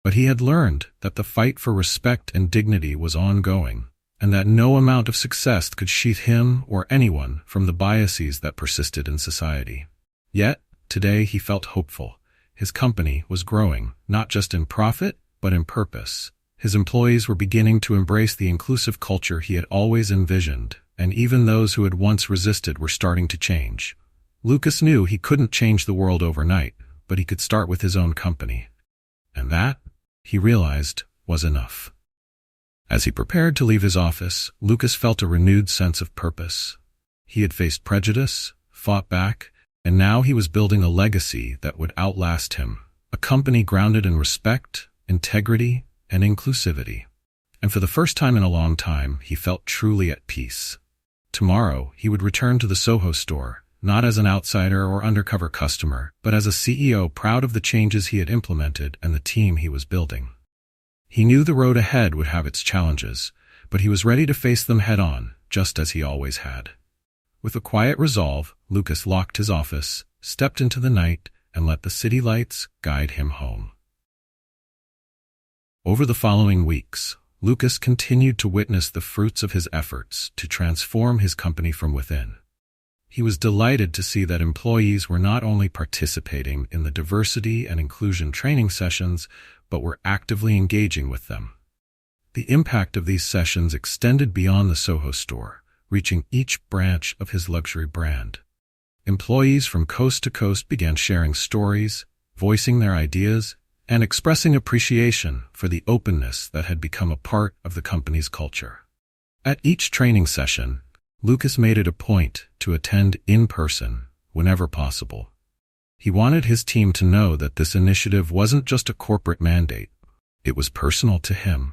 But he had learned that the fight for respect and dignity was ongoing, and that no amount of success could sheath him or anyone from the biases that persisted in society. Yet, today he felt hopeful. His company was growing, not just in profit, but in purpose. His employees were beginning to embrace the inclusive culture he had always envisioned, and even those who had once resisted were starting to change. Lucas knew he couldn't change the world overnight, but he could start with his own company. And that, he realized, was enough. As he prepared to leave his office, Lucas felt a renewed sense of purpose. He had faced prejudice, fought back, and now he was building a legacy that would outlast him, a company grounded in respect, integrity, and inclusivity. And for the first time in a long time, he felt truly at peace. Tomorrow, he would return to the Soho store, not as an outsider or undercover customer, but as a CEO proud of the changes he had implemented and the team he was building. He knew the road ahead would have its challenges, but he was ready to face them head-on, just as he always had. With a quiet resolve, Lucas locked his office, stepped into the night, and let the city lights guide him home. Over the following weeks, Lucas continued to witness the fruits of his efforts to transform his company from within. He was delighted to see that employees were not only participating in the diversity and inclusion training sessions, but were actively engaging with them. The impact of these sessions extended beyond the Soho store, reaching each branch of his luxury brand. Employees from coast to coast began sharing stories, voicing their ideas, and expressing appreciation for the openness that had become a part of the company's culture. At each training session, Lucas made it a point to attend in person whenever possible. He wanted his team to know that this initiative wasn't just a corporate mandate, it was personal to him.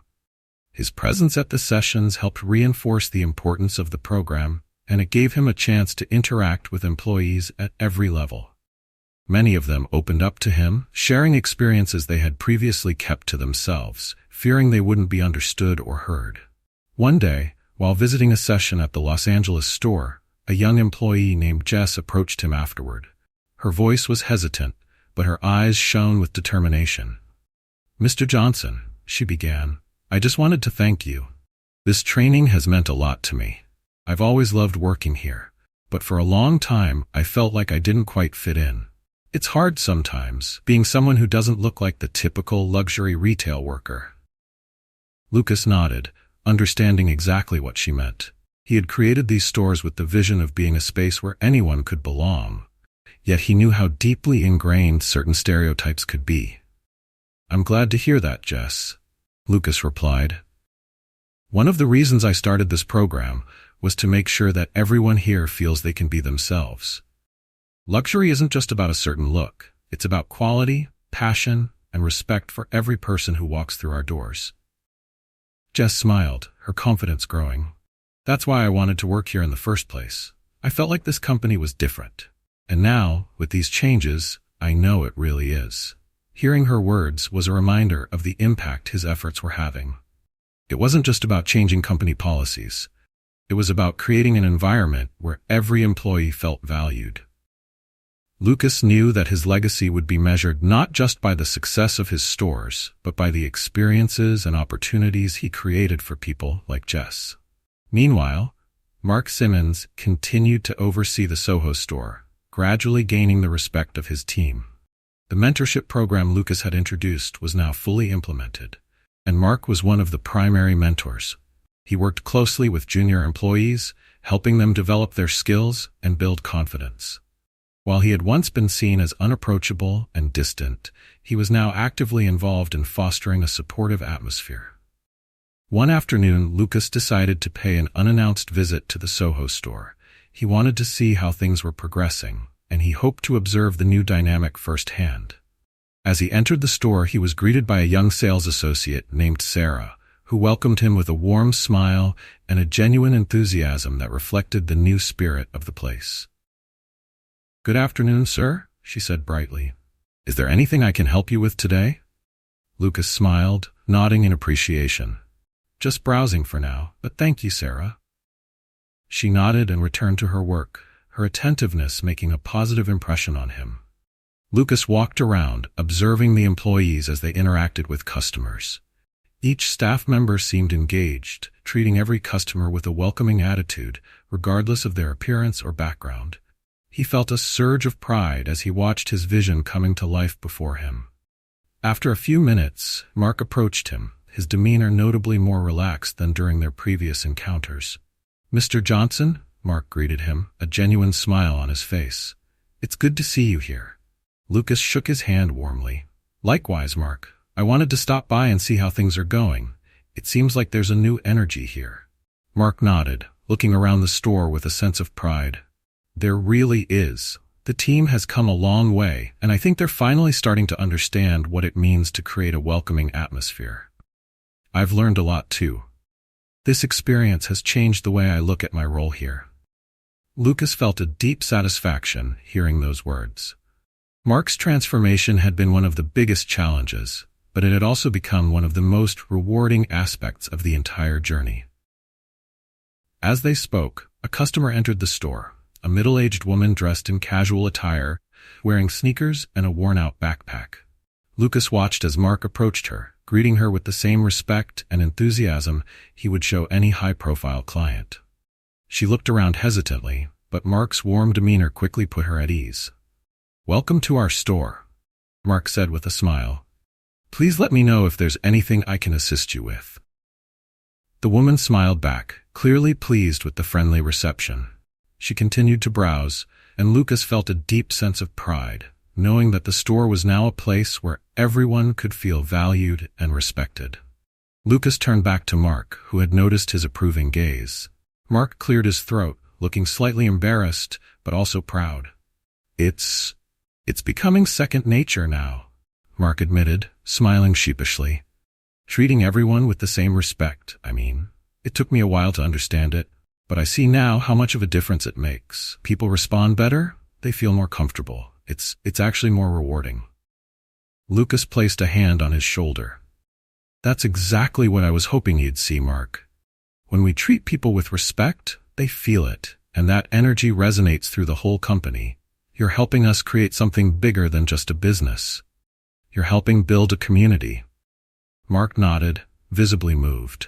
His presence at the sessions helped reinforce the importance of the program, and it gave him a chance to interact with employees at every level. Many of them opened up to him, sharing experiences they had previously kept to themselves, fearing they wouldn't be understood or heard. One day, while visiting a session at the Los Angeles store, a young employee named Jess approached him afterward. Her voice was hesitant, but her eyes shone with determination. "Mr. Johnson," she began, "I just wanted to thank you. This training has meant a lot to me. I've always loved working here, but for a long time I felt like I didn't quite fit in. It's hard sometimes, being someone who doesn't look like the typical luxury retail worker." Lucas nodded, understanding exactly what she meant. He had created these stores with the vision of being a space where anyone could belong, yet he knew how deeply ingrained certain stereotypes could be. "I'm glad to hear that, Jess," Lucas replied. "One of the reasons I started this program was to make sure that everyone here feels they can be themselves. Luxury isn't just about a certain look. It's about quality, passion, and respect for every person who walks through our doors." Jess smiled, her confidence growing. "That's why I wanted to work here in the first place. I felt like this company was different. And now, with these changes, I know it really is." Hearing her words was a reminder of the impact his efforts were having. It wasn't just about changing company policies. It was about creating an environment where every employee felt valued. Lucas knew that his legacy would be measured not just by the success of his stores, but by the experiences and opportunities he created for people like Jess. Meanwhile, Mark Simmons continued to oversee the Soho store, gradually gaining the respect of his team. The mentorship program Lucas had introduced was now fully implemented, and Mark was one of the primary mentors. He worked closely with junior employees, helping them develop their skills and build confidence. While he had once been seen as unapproachable and distant, he was now actively involved in fostering a supportive atmosphere. One afternoon, Lucas decided to pay an unannounced visit to the Soho store. He wanted to see how things were progressing, and he hoped to observe the new dynamic firsthand. As he entered the store, he was greeted by a young sales associate named Sarah, who welcomed him with a warm smile and a genuine enthusiasm that reflected the new spirit of the place. "Good afternoon, sir," she said brightly. "Is there anything I can help you with today?" Lucas smiled, nodding in appreciation. "Just browsing for now, but thank you, Sarah." She nodded and returned to her work, her attentiveness making a positive impression on him. Lucas walked around, observing the employees as they interacted with customers. Each staff member seemed engaged, treating every customer with a welcoming attitude, regardless of their appearance or background. He felt a surge of pride as he watched his vision coming to life before him. After a few minutes, Mark approached him, his demeanor notably more relaxed than during their previous encounters. "Mr. Johnson," Mark greeted him, a genuine smile on his face. "It's good to see you here." Lucas shook his hand warmly. "Likewise, Mark. I wanted to stop by and see how things are going. It seems like there's a new energy here." Mark nodded, looking around the store with a sense of pride. "There really is. The team has come a long way, and I think they're finally starting to understand what it means to create a welcoming atmosphere. I've learned a lot too. This experience has changed the way I look at my role here." Lucas felt a deep satisfaction hearing those words. Mark's transformation had been one of the biggest challenges, but it had also become one of the most rewarding aspects of the entire journey. As they spoke, a customer entered the store, a middle-aged woman dressed in casual attire, wearing sneakers and a worn-out backpack. Lucas watched as Mark approached her, greeting her with the same respect and enthusiasm he would show any high-profile client. She looked around hesitantly, but Mark's warm demeanor quickly put her at ease. "Welcome to our store," Mark said with a smile. "Please let me know if there's anything I can assist you with." The woman smiled back, clearly pleased with the friendly reception. She continued to browse, and Lucas felt a deep sense of pride, knowing that the store was now a place where everyone could feel valued and respected. Lucas turned back to Mark, who had noticed his approving gaze. Mark cleared his throat, looking slightly embarrassed, but also proud. It's becoming second nature now," Mark admitted, smiling sheepishly. "Treating everyone with the same respect, I mean. It took me a while to understand it, but I see now how much of a difference it makes. People respond better, they feel more comfortable. It's actually more rewarding." Lucas placed a hand on his shoulder. "That's exactly what I was hoping you'd see, Mark. When we treat people with respect, they feel it, and that energy resonates through the whole company. You're helping us create something bigger than just a business. You're helping build a community." Mark nodded, visibly moved.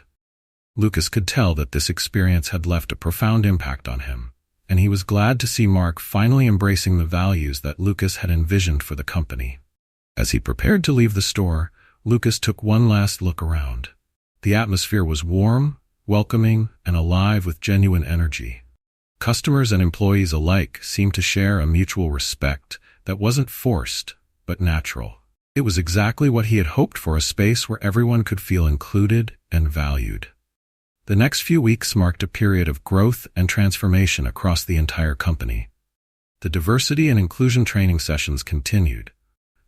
Lucas could tell that this experience had left a profound impact on him, and he was glad to see Mark finally embracing the values that Lucas had envisioned for the company. As he prepared to leave the store, Lucas took one last look around. The atmosphere was warm, welcoming, and alive with genuine energy. Customers and employees alike seemed to share a mutual respect that wasn't forced, but natural. It was exactly what he had hoped for, a space where everyone could feel included and valued. The next few weeks marked a period of growth and transformation across the entire company. The diversity and inclusion training sessions continued,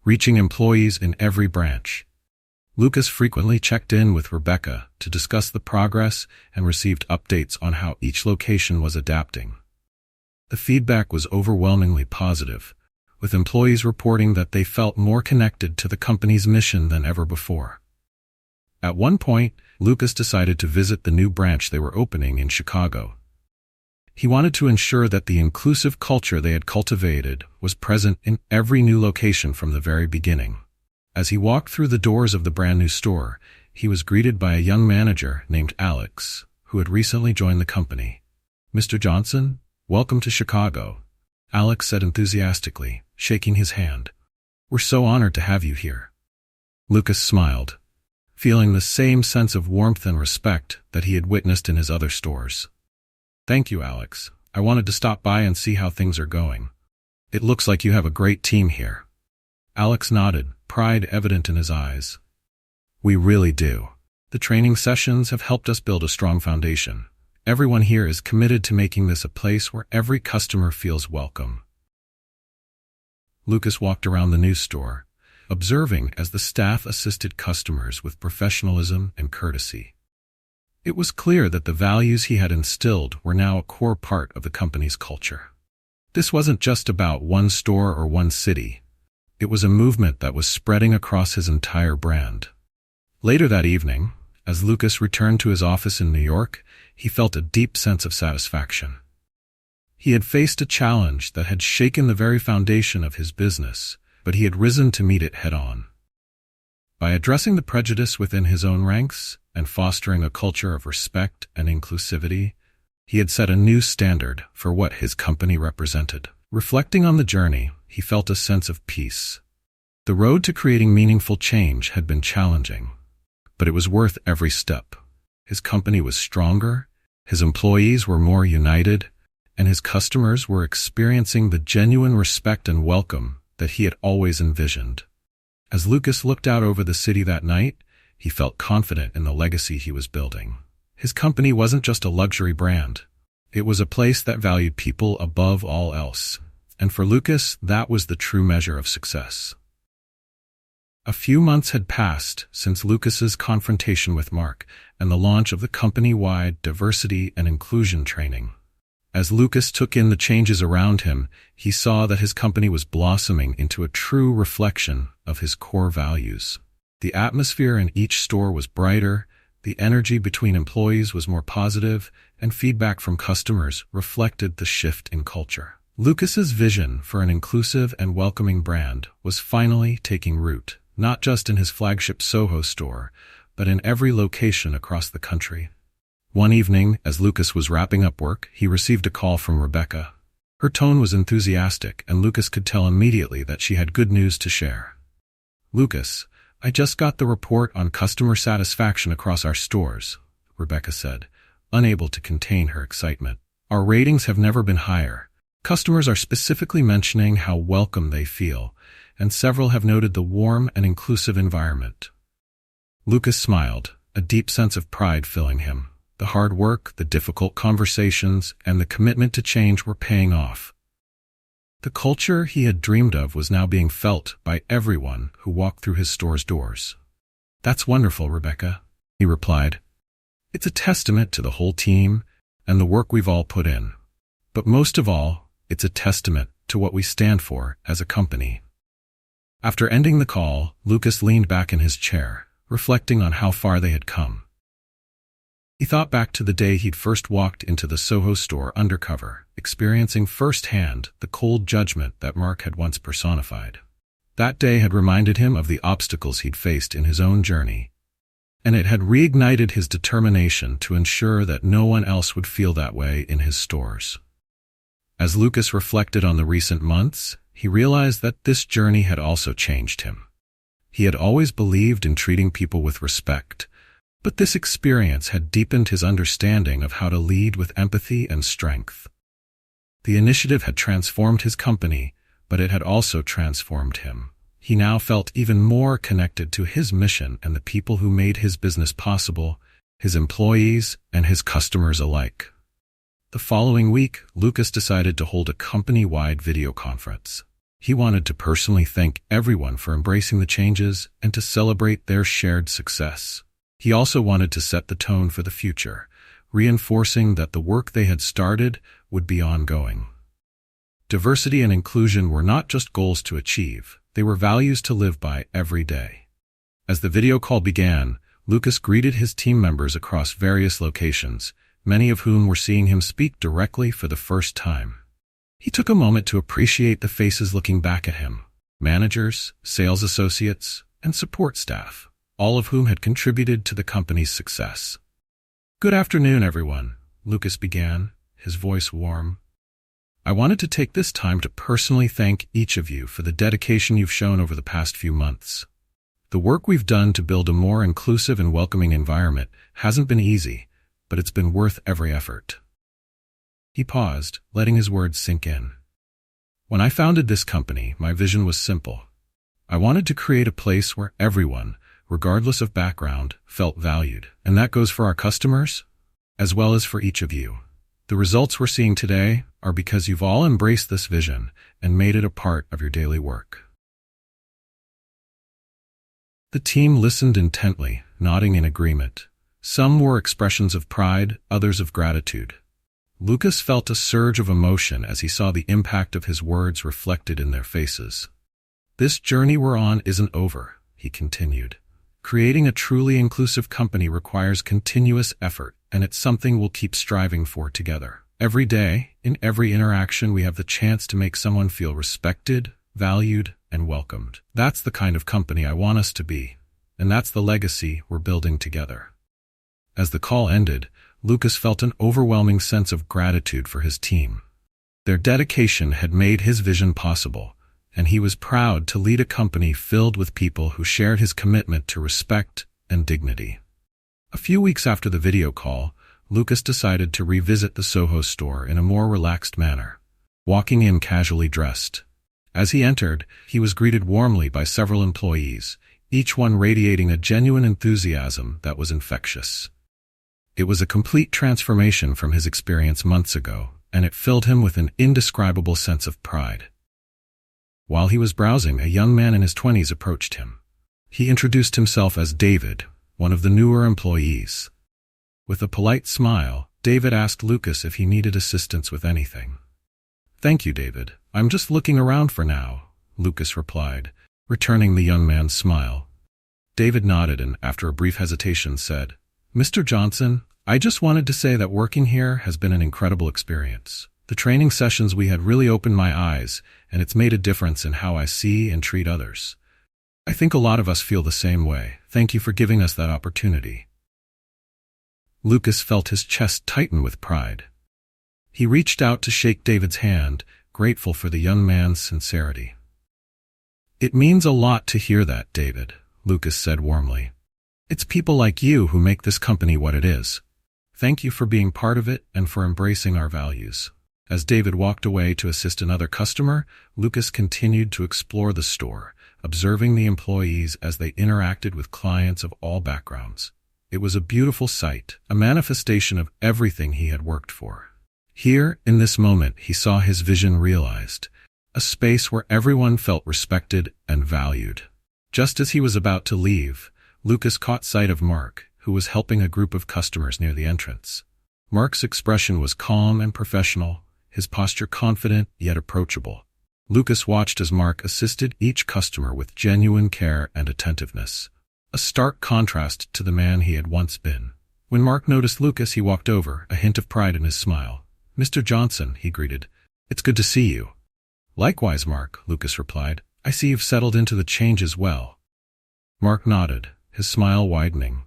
reaching employees in every branch. Lucas frequently checked in with Rebecca to discuss the progress and received updates on how each location was adapting. The feedback was overwhelmingly positive, with employees reporting that they felt more connected to the company's mission than ever before. At one point, Lucas decided to visit the new branch they were opening in Chicago. He wanted to ensure that the inclusive culture they had cultivated was present in every new location from the very beginning. As he walked through the doors of the brand new store, he was greeted by a young manager named Alex, who had recently joined the company. "Mr. Johnson, welcome to Chicago," Alex said enthusiastically, shaking his hand. "We're so honored to have you here." Lucas smiled, feeling the same sense of warmth and respect that he had witnessed in his other stores. "Thank you, Alex. I wanted to stop by and see how things are going. It looks like you have a great team here. Alex nodded, pride evident in his eyes. We really do. The training sessions have helped us build a strong foundation. Everyone here is committed to making this a place where every customer feels welcome. Lucas walked around the new store, observing as the staff assisted customers with professionalism and courtesy. It was clear that the values he had instilled were now a core part of the company's culture. This wasn't just about one store or one city. It was a movement that was spreading across his entire brand. Later that evening, as Lucas returned to his office in New York, he felt a deep sense of satisfaction. He had faced a challenge that had shaken the very foundation of his business, but he had risen to meet it head-on. By addressing the prejudice within his own ranks and fostering a culture of respect and inclusivity, he had set a new standard for what his company represented. Reflecting on the journey, he felt a sense of peace. The road to creating meaningful change had been challenging, but it was worth every step. His company was stronger, his employees were more united, and his customers were experiencing the genuine respect and welcome that he had always envisioned. As Lucas looked out over the city that night, he felt confident in the legacy he was building. His company wasn't just a luxury brand. It was a place that valued people above all else. And for Lucas, that was the true measure of success. A few months had passed since Lucas's confrontation with Mark and the launch of the company-wide diversity and inclusion training. As Lucas took in the changes around him, he saw that his company was blossoming into a true reflection of his core values. The atmosphere in each store was brighter, the energy between employees was more positive, and feedback from customers reflected the shift in culture. Lucas's vision for an inclusive and welcoming brand was finally taking root, not just in his flagship Soho store, but in every location across the country. One evening, as Lucas was wrapping up work, he received a call from Rebecca. Her tone was enthusiastic, and Lucas could tell immediately that she had good news to share. "Lucas, I just got the report on customer satisfaction across our stores," Rebecca said, unable to contain her excitement. "Our ratings have never been higher. Customers are specifically mentioning how welcome they feel, and several have noted the warm and inclusive environment." Lucas smiled, a deep sense of pride filling him. The hard work, the difficult conversations, and the commitment to change were paying off. The culture he had dreamed of was now being felt by everyone who walked through his store's doors. "That's wonderful, Rebecca," he replied. "It's a testament to the whole team and the work we've all put in. But most of all, it's a testament to what we stand for as a company." After ending the call, Lucas leaned back in his chair, reflecting on how far they had come. He thought back to the day he'd first walked into the Soho store undercover, experiencing firsthand the cold judgment that Mark had once personified. That day had reminded him of the obstacles he'd faced in his own journey, and it had reignited his determination to ensure that no one else would feel that way in his stores. As Lucas reflected on the recent months, he realized that this journey had also changed him. He had always believed in treating people with respect, but this experience had deepened his understanding of how to lead with empathy and strength. The initiative had transformed his company, but it had also transformed him. He now felt even more connected to his mission and the people who made his business possible, his employees and his customers alike. The following week, Lucas decided to hold a company-wide video conference. He wanted to personally thank everyone for embracing the changes and to celebrate their shared success. He also wanted to set the tone for the future, reinforcing that the work they had started would be ongoing. Diversity and inclusion were not just goals to achieve, they were values to live by every day. As the video call began, Lucas greeted his team members across various locations, many of whom were seeing him speak directly for the first time. He took a moment to appreciate the faces looking back at him: managers, sales associates, and support staff, all of whom had contributed to the company's success. "Good afternoon, everyone," Lucas began, his voice warm. "I wanted to take this time to personally thank each of you for the dedication you've shown over the past few months. The work we've done to build a more inclusive and welcoming environment hasn't been easy, but it's been worth every effort." He paused, letting his words sink in. When I founded this company, my vision was simple. I wanted to create a place where everyone, regardless of background, felt valued. And that goes for our customers, as well as for each of you. The results we're seeing today are because you've all embraced this vision and made it a part of your daily work. The team listened intently, nodding in agreement. Some were expressions of pride, others of gratitude. Lucas felt a surge of emotion as he saw the impact of his words reflected in their faces. This journey we're on isn't over, he continued. Creating a truly inclusive company requires continuous effort, and it's something we'll keep striving for together. Every day, in every interaction, we have the chance to make someone feel respected, valued, and welcomed. That's the kind of company I want us to be, and that's the legacy we're building together. As the call ended, Lucas felt an overwhelming sense of gratitude for his team. Their dedication had made his vision possible, and he was proud to lead a company filled with people who shared his commitment to respect and dignity. A few weeks after the video call, Lucas decided to revisit the Soho store in a more relaxed manner, walking in casually dressed. As he entered, he was greeted warmly by several employees, each one radiating a genuine enthusiasm that was infectious. It was a complete transformation from his experience months ago, and it filled him with an indescribable sense of pride. While he was browsing, a young man in his 20s approached him. He introduced himself as David, one of the newer employees. With a polite smile, David asked Lucas if he needed assistance with anything. "Thank you, David. I'm just looking around for now," Lucas replied, returning the young man's smile. David nodded and, after a brief hesitation, said, "Mr. Johnson, I just wanted to say that working here has been an incredible experience. The training sessions we had really opened my eyes, and it's made a difference in how I see and treat others. I think a lot of us feel the same way. Thank you for giving us that opportunity." Lucas felt his chest tighten with pride. He reached out to shake David's hand, grateful for the young man's sincerity. "It means a lot to hear that, David," Lucas said warmly. "It's people like you who make this company what it is. Thank you for being part of it and for embracing our values." As David walked away to assist another customer, Lucas continued to explore the store, observing the employees as they interacted with clients of all backgrounds. It was a beautiful sight, a manifestation of everything he had worked for. Here, in this moment, he saw his vision realized, a space where everyone felt respected and valued. Just as he was about to leave, Lucas caught sight of Mark, who was helping a group of customers near the entrance. Mark's expression was calm and professional, his posture confident yet approachable. Lucas watched as Mark assisted each customer with genuine care and attentiveness, a stark contrast to the man he had once been. When Mark noticed Lucas, he walked over, a hint of pride in his smile. "Mr. Johnson," he greeted. "It's good to see you." "Likewise, Mark," Lucas replied. "I see you've settled into the changes well." Mark nodded, his smile widening.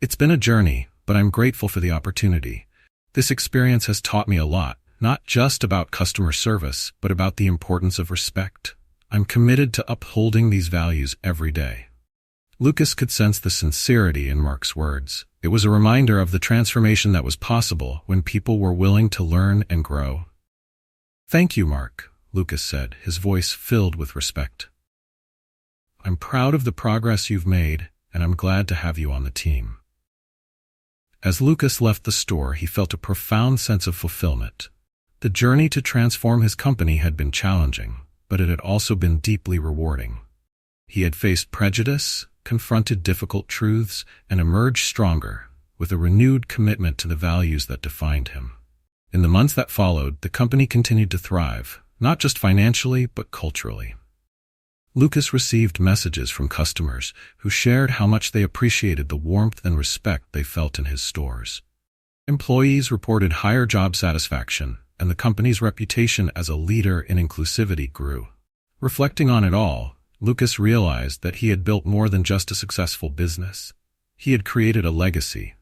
"It's been a journey, but I'm grateful for the opportunity. This experience has taught me a lot. Not just about customer service, but about the importance of respect. I'm committed to upholding these values every day." Lucas could sense the sincerity in Mark's words. It was a reminder of the transformation that was possible when people were willing to learn and grow. "Thank you, Mark," Lucas said, his voice filled with respect. "I'm proud of the progress you've made, and I'm glad to have you on the team." As Lucas left the store, he felt a profound sense of fulfillment. The journey to transform his company had been challenging, but it had also been deeply rewarding. He had faced prejudice, confronted difficult truths, and emerged stronger, with a renewed commitment to the values that defined him. In the months that followed, the company continued to thrive, not just financially, but culturally. Lucas received messages from customers who shared how much they appreciated the warmth and respect they felt in his stores. Employees reported higher job satisfaction, and the company's reputation as a leader in inclusivity grew. Reflecting on it all, Lucas realized that he had built more than just a successful business. He had created a legacy,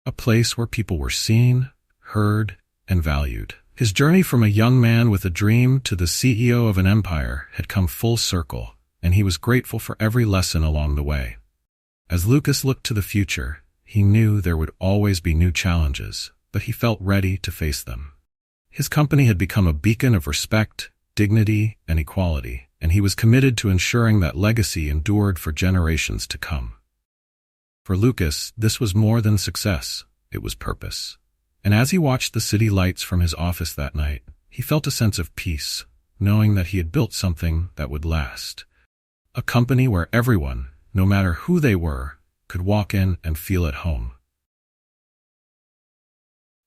a place where people were seen, heard, and valued. His journey from a young man with a dream to the CEO of an empire had come full circle, and he was grateful for every lesson along the way. As Lucas looked to the future, he knew there would always be new challenges, but he felt ready to face them. His company had become a beacon of respect, dignity, and equality, and he was committed to ensuring that legacy endured for generations to come. For Lucas, this was more than success, it was purpose. And as he watched the city lights from his office that night, he felt a sense of peace, knowing that he had built something that would last. A company where everyone, no matter who they were, could walk in and feel at home.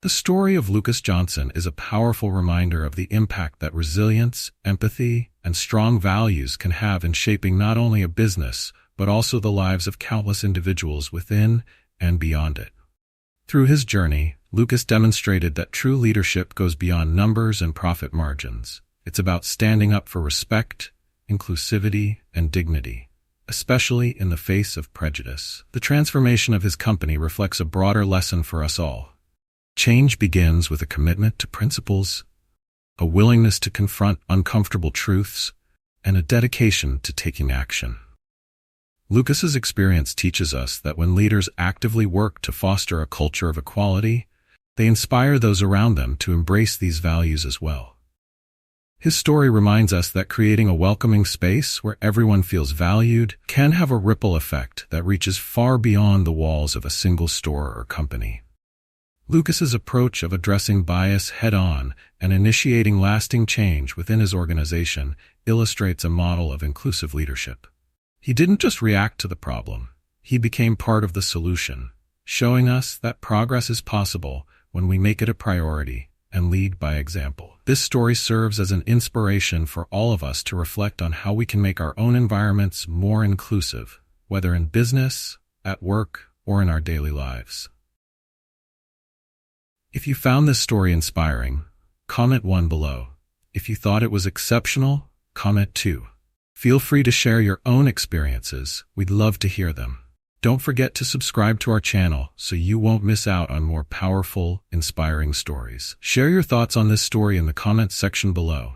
The story of Lucas Johnson is a powerful reminder of the impact that resilience, empathy, and strong values can have in shaping not only a business, but also the lives of countless individuals within and beyond it. Through his journey, Lucas demonstrated that true leadership goes beyond numbers and profit margins. It's about standing up for respect, inclusivity, and dignity, especially in the face of prejudice. The transformation of his company reflects a broader lesson for us all. Change begins with a commitment to principles, a willingness to confront uncomfortable truths, and a dedication to taking action. Lucas's experience teaches us that when leaders actively work to foster a culture of equality, they inspire those around them to embrace these values as well. His story reminds us that creating a welcoming space where everyone feels valued can have a ripple effect that reaches far beyond the walls of a single store or company. Lucas's approach of addressing bias head-on and initiating lasting change within his organization illustrates a model of inclusive leadership. He didn't just react to the problem, he became part of the solution, showing us that progress is possible when we make it a priority and lead by example. This story serves as an inspiration for all of us to reflect on how we can make our own environments more inclusive, whether in business, at work, or in our daily lives. If you found this story inspiring, comment 1 below. If you thought it was exceptional, comment 2. Feel free to share your own experiences. We'd love to hear them. Don't forget to subscribe to our channel so you won't miss out on more powerful, inspiring stories. Share your thoughts on this story in the comments section below,